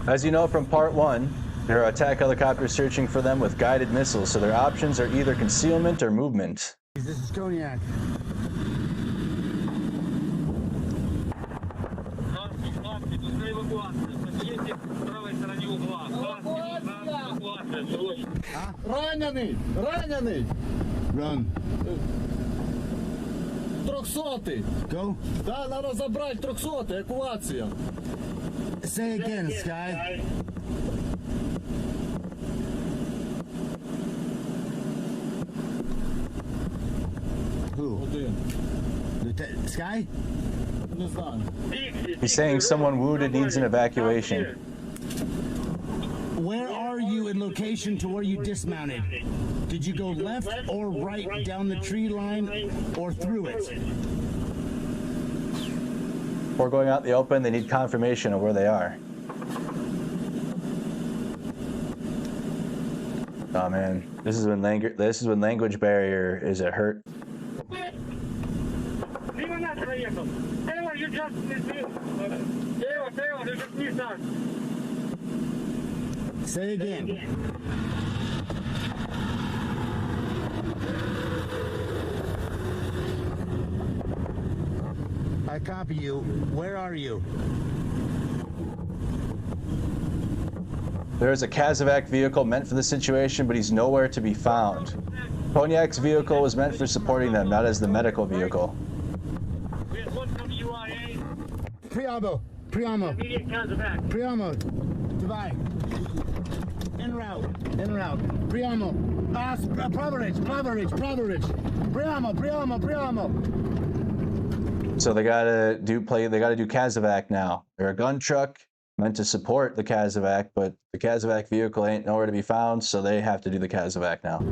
As you know from part 1, there are attack helicopters searching for them with guided missiles, so their options are either concealment or movement. This is Cognac. Ранений! Ранений! Run. 300-й! Go. Да, треба забрати 300-й, евакуація. Say again, Sky. Who? Один. Lieutenant Sky? Не знаю. He's saying someone wounded needs an evacuation. Where are you in location to where you dismounted? Did you go left or right down the tree line or through it? Before going out in the open, they need confirmation of where they are. Oh man, this is when language barrier is at hurt. Say again. I copy you. Where are you? There is a Kazavac vehicle meant for the situation, but he's nowhere to be found. Konyak's vehicle was meant for supporting them, not as the medical vehicle. Priamo. Priamo. Priamo. Divide. En route. En route. Priamo. Proveridge. Priamo. So they gotta do Kazavac now. They're a gun truck meant to support the Kazavac, but the Kazavac vehicle ain't nowhere to be found, so they have to do the Kazavac now.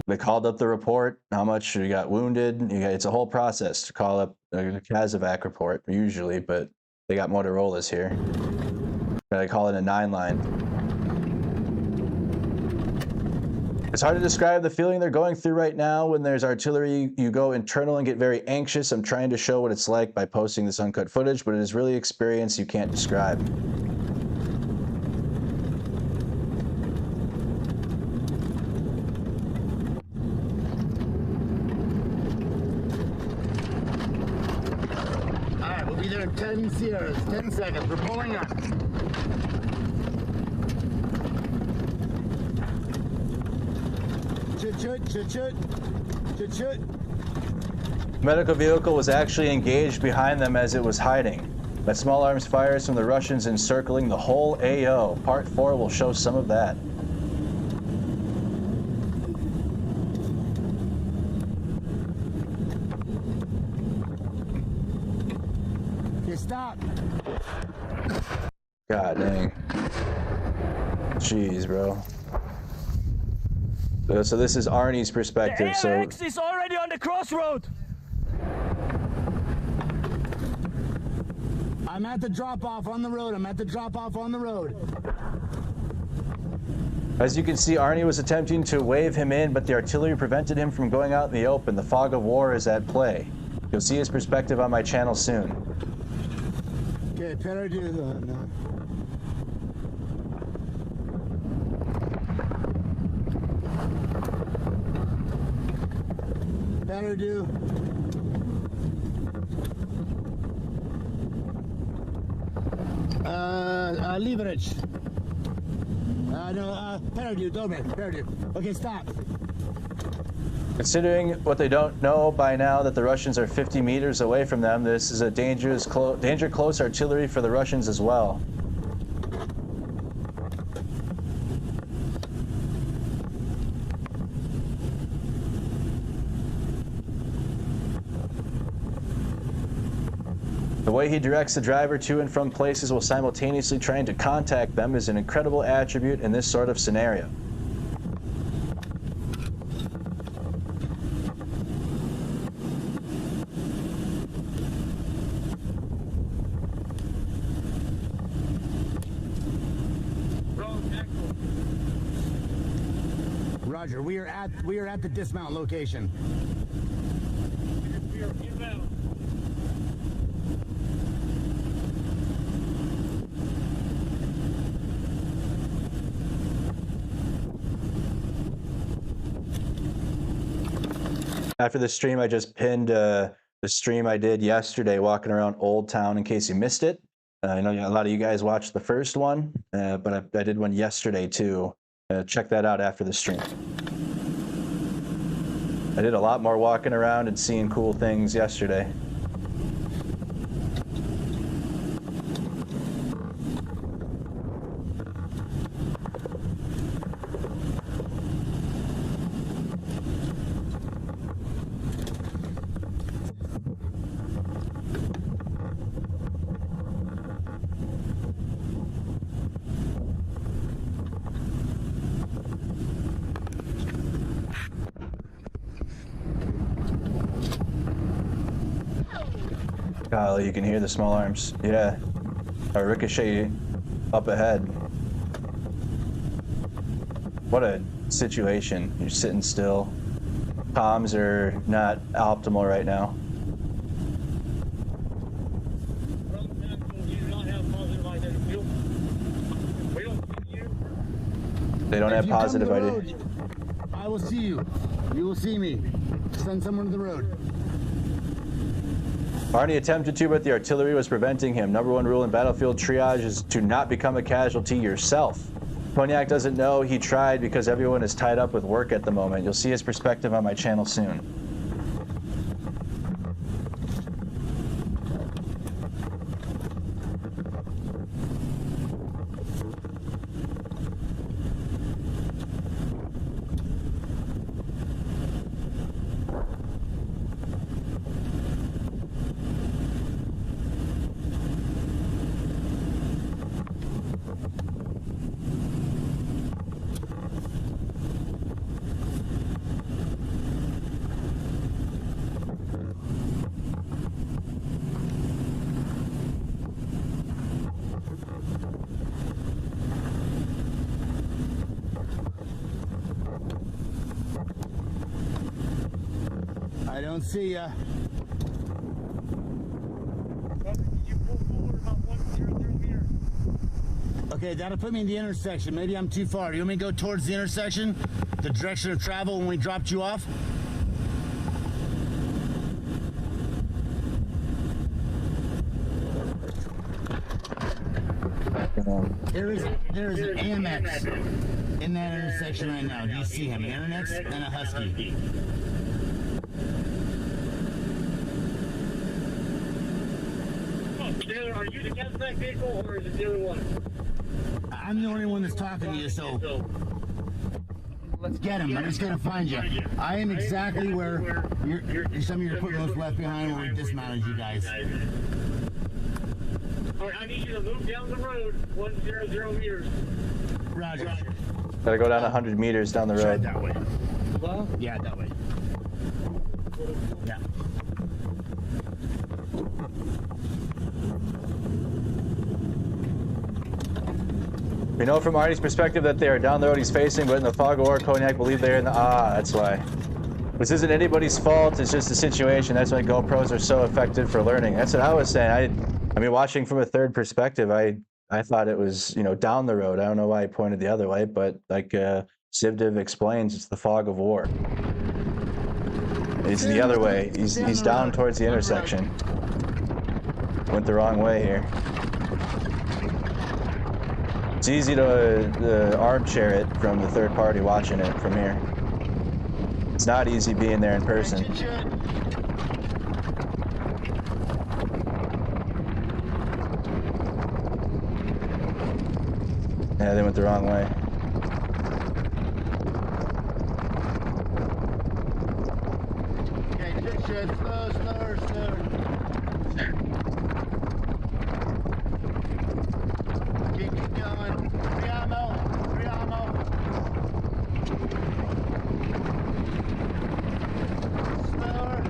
They called up the report, how much you got wounded. It's a whole process to call up a Kazavac report, usually, but they got Motorola's here. Gotta call it a 9-line. It's hard to describe the feeling they're going through right now. When there's artillery, you go internal and get very anxious. I'm trying to show what it's like by posting this uncut footage, but it is really experience you can't describe. 10 Sierras, 10 seconds. We're pulling up. Medical vehicle was actually engaged behind them as it was hiding. But small arms fires from the Russians encircling the whole AO. Part 4 will show some of that. Okay, stop. God dang. Jeez, bro. So this is Arnie's perspective. So AX is already on the crossroad. I'm at the drop-off on the road. I'm at the drop-off on the road. as you can see, Arnie was attempting to wave him in, but the artillery prevented him from going out in the open. The fog of war is at play. You'll see his perspective on my channel soon. Okay, better do that now. Better do. Leverage. No, better do, don't it? Better do. Okay, stop. Considering what they don't know by now, that the Russians are 50 meters away from them, this is a danger close artillery for the Russians as well. The way he directs the driver to and from places while simultaneously trying to contact them is an incredible attribute in this sort of scenario. Roger, we are at the dismount location. We are inbound. After the stream, I just pinned the stream I did yesterday walking around Old Town in case you missed it. I know a lot of you guys watched the first one, but I did one yesterday too. Check that out after the stream. I did a lot more walking around and seeing cool things yesterday. Kyle, you can hear the small arms. Yeah. A ricochet up ahead. What a situation. You're sitting still. Comms are not optimal right now. They don't have positive ID. I will see you. You will see me. Send someone to the road. Arnie attempted to, but the artillery was preventing him. Number one rule in battlefield triage is to not become a casualty yourself. Cognac doesn't know he tried because everyone is tied up with work at the moment. You'll see his perspective on my channel soon. I don't see ya. Okay, that'll put me in the intersection. Maybe I'm too far. You want me to go towards the intersection? The direction of travel when we dropped you off? There is an AMX in that intersection right now. Do you see him? An AMX and a Husky. Taylor, are you the Kazakh vehicle or is it the other one? I'm the only one that's talking to you, so let's get him. I'm just gonna find you. I am exactly where some of your equipment was left behind when we dismounted you guys. All right, I need you to move down the road 100 meters. Roger. Gotta go down 100 meters down the road. That way. Yeah, that way. Yeah. We know from Arnie's perspective that they are down the road he's facing, but in the fog of war, Cognac believe they're in the that's why. This isn't anybody's fault, it's just a situation. That's why GoPros are so effective for learning. That's what I was saying. I mean, watching from a third perspective, I thought it was, you know, down the road. I don't know why he pointed the other way, but like Sivdiv explains, it's the fog of war. He's the other way. He's down towards the intersection. Went the wrong way here. It's easy to armchair it from the third party watching it from here. It's not easy being there in person. Yeah, they went the wrong way. Okay, slow. Keep going. Free ammo. Slower.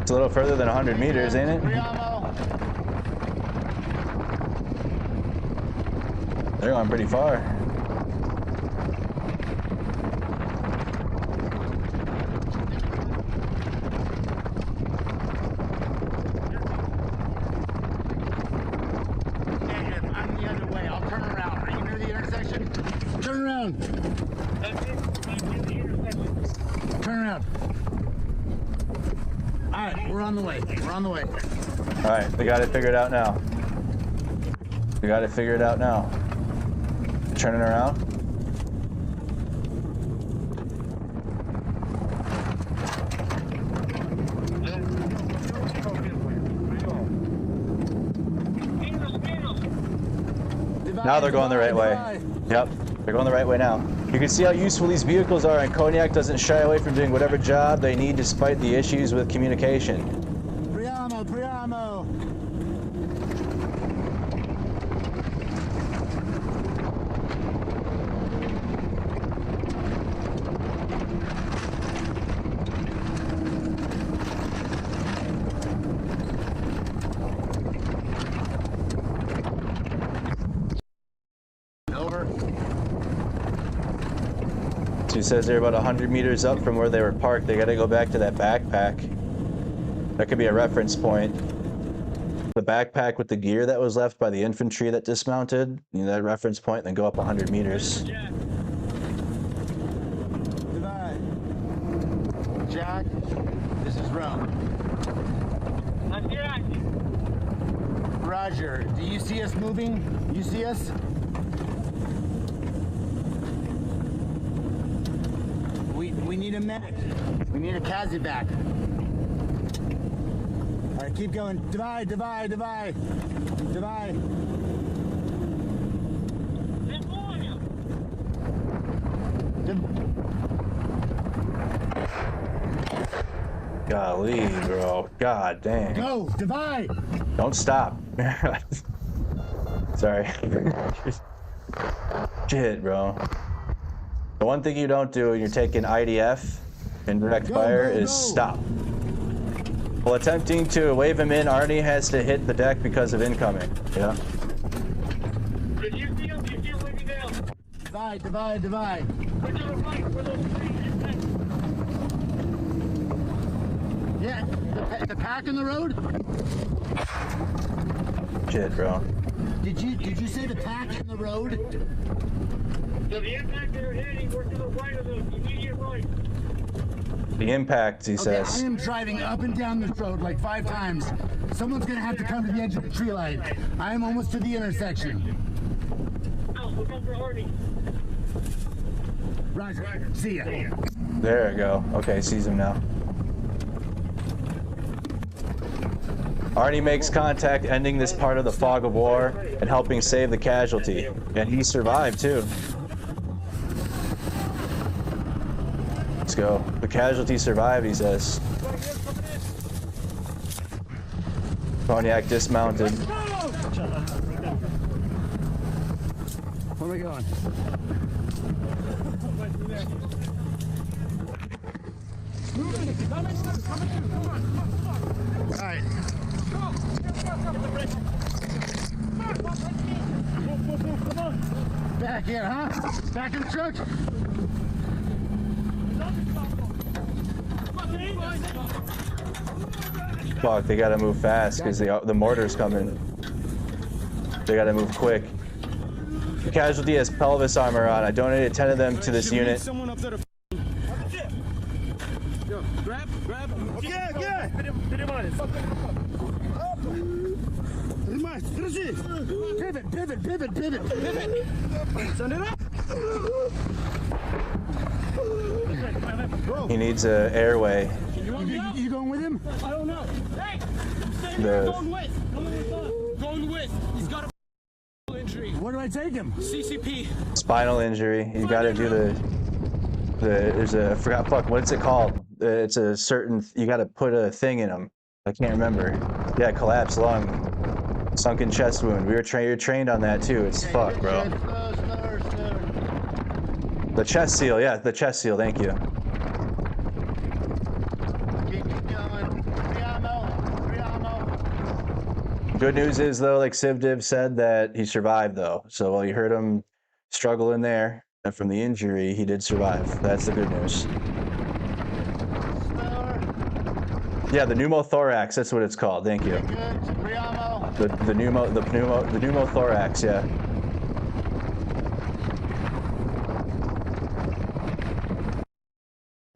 It's a little further than 100 meters, ain't it? Free ammo. They're going pretty far. I'm the other way. I'll turn around. Are you near the intersection? Turn around. Turn around. All right, we're on the way. All right, we got it figured out now. Turning around. Now they're going the right way. Yep, they're going the right way now. You can see how useful these vehicles are, and Cognac doesn't shy away from doing whatever job they need despite the issues with communication. Priamo. He says they're about 100 meters up from where they were parked. They got to go back to that backpack. That could be a reference point. The backpack with the gear that was left by the infantry that dismounted, you know, that reference point, and then go up 100 meters. Goodbye. Jack, this is Rome. I'm Jack. Roger. Do you see us moving? You see us? We need a medic. We need a Kazakh. All right, keep going. Divide. Golly, bro. God dang. Go, divide. Don't stop. Sorry. Shit, bro. The one thing you don't do when you're taking IDF and direct fire is stop. While attempting to wave him in, Arnie has to hit the deck because of incoming. Yeah. Did you feel waving down? Divide. We're to the right where those trees impact. Yeah, the pack in the road? Shit, bro. Did you say the pack in the road? So the impact they're hitting, we're to the right of the immediate right. The impact, he Okay, says. I am driving up and down this road like 5 times. Someone's gonna have to come to the edge of the tree line. I am almost to the intersection. Look out for Arnie. Roger. See ya. There we go. Okay, sees him now. Arnie makes contact, ending this part of the fog of war and helping save the casualty. And he survived too. Let's go. The casualty survived, he says. Cognac dismounted. Where are we going? All right. Back here, huh? Back in the truck? Fuck, they gotta move fast because the mortar's coming. They gotta move quick. The casualty has pelvis armor on. I donated 10 of them to this unit. Grab. Yeah. Pivot. Send it up. He needs an airway. You going with him? I don't know. Hey! Going with. He's got a injury. Where do I take him? CCP. Spinal injury. You gotta do there's a, I forgot, fuck, what's it called? It's a certain, you gotta put a thing in him. I can't remember. Yeah, collapsed lung. Sunken chest wound. You're trained on that too. It's fucked, bro. The chest seal, yeah, the chest seal, thank you. Good news is though, like Civdiv said, that he survived though. So while you heard him struggle in there, and from the injury, he did survive. That's the good news. Yeah, the pneumothorax, that's what it's called. Thank you. The pneumothorax, yeah.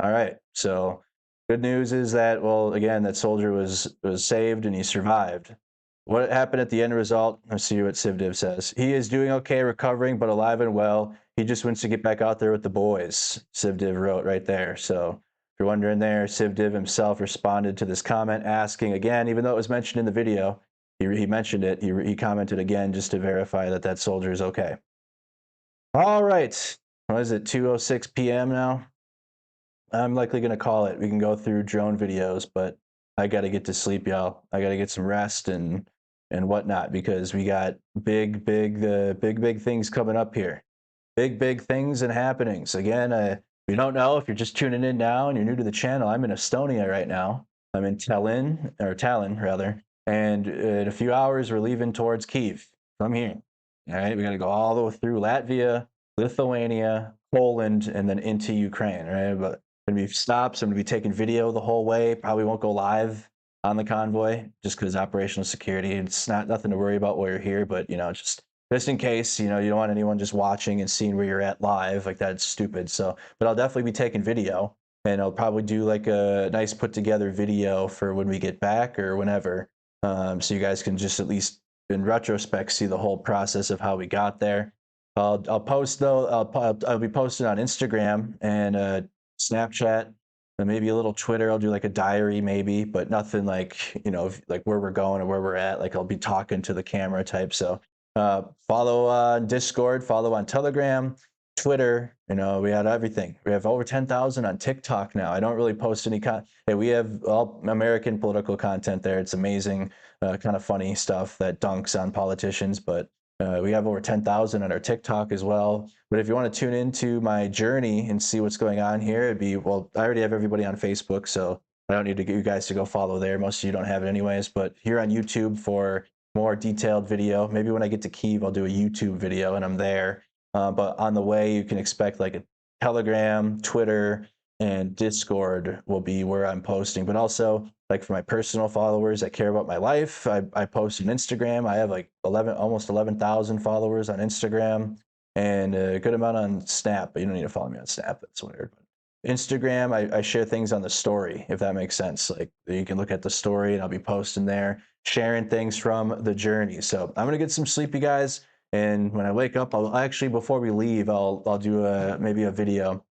All right. So good news is that, well, again, that soldier was saved and he survived. What happened at the end result? Let's see what Civdiv says. He is doing okay, recovering, but alive and well. He just wants to get back out there with the boys, Civdiv wrote right there. So if you're wondering there, Civdiv himself responded to this comment asking again, even though it was mentioned in the video, he mentioned it, he commented again just to verify that that soldier is okay. All right. What is it, 2:06 p.m. now? I'm likely going to call it. We can go through drone videos, but I got to get to sleep, y'all. I got to get some rest and whatnot because we got big things coming up here. Big things and happenings. Again, if you don't know, if you're just tuning in now and you're new to the channel, I'm in Estonia right now. I'm in Tallinn, and in a few hours we're leaving towards Kyiv. From here. All right, we got to go all the way through Latvia, Lithuania, Poland, and then into Ukraine. Right, but going to be stops. I'm going to be taking video the whole way. Probably won't go live on the convoy just because operational security. It's nothing to worry about while you're here, but you know, just in case, you know, you don't want anyone just watching and seeing where you're at live. Like that's stupid. So, but I'll definitely be taking video, and I'll probably do like a nice put together video for when we get back or whenever, so you guys can just at least in retrospect see the whole process of how we got there. I'll post though. I'll be posting on Instagram and Snapchat, and maybe a little Twitter. I'll do like a diary maybe, but nothing like, you know, like where we're going or where we're at. Like I'll be talking to the camera type. So follow on Discord, follow on Telegram, Twitter. You know, we had everything. We have over 10,000 on TikTok now. I don't really post any Hey, we have all American political content there. It's amazing, kind of funny stuff that dunks on politicians, but we have over 10,000 on our TikTok as well. But if you want to tune into my journey and see what's going on here, it'd be, well, I already have everybody on Facebook, so I don't need to get you guys to go follow there. Most of you don't have it anyways, but here on YouTube for more detailed video. Maybe when I get to Kyiv, I'll do a YouTube video and I'm there. But on the way, you can expect like a Telegram, Twitter, and Discord will be where I'm posting. But also, like for my personal followers that care about my life, I post on Instagram. I have like almost 11,000 followers on Instagram and a good amount on Snap, but you don't need to follow me on Snap. That's weird. But Instagram, I share things on the story, if that makes sense. Like you can look at the story and I'll be posting there, sharing things from the journey. So I'm going to get some sleep, you guys. And when I wake up, I'll actually, before we leave, I'll do maybe a video,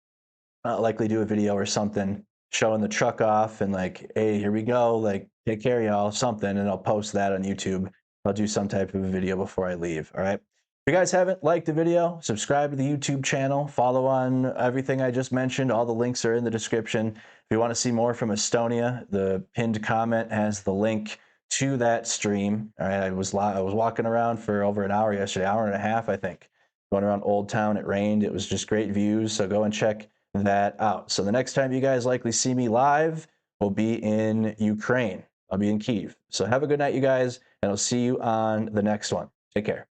likely do a video or something showing the truck off and like, hey, here we go, like take care of y'all, something, and I'll post that on YouTube. I'll do some type of a video before I leave. All right. If you guys haven't liked the video, subscribe to the YouTube channel, follow on everything I just mentioned. All the links are in the description. If you want to see more from Estonia, the pinned comment has the link to that stream. All right, I was walking around for over an hour yesterday, hour and a half, I think, going around Old Town. It rained. It was just great views. So go and check that out. So the next time you guys likely see me live will be in Ukraine. I'll be in KYIV. So have a good night, you guys, and I'll see you on the next one. Take care.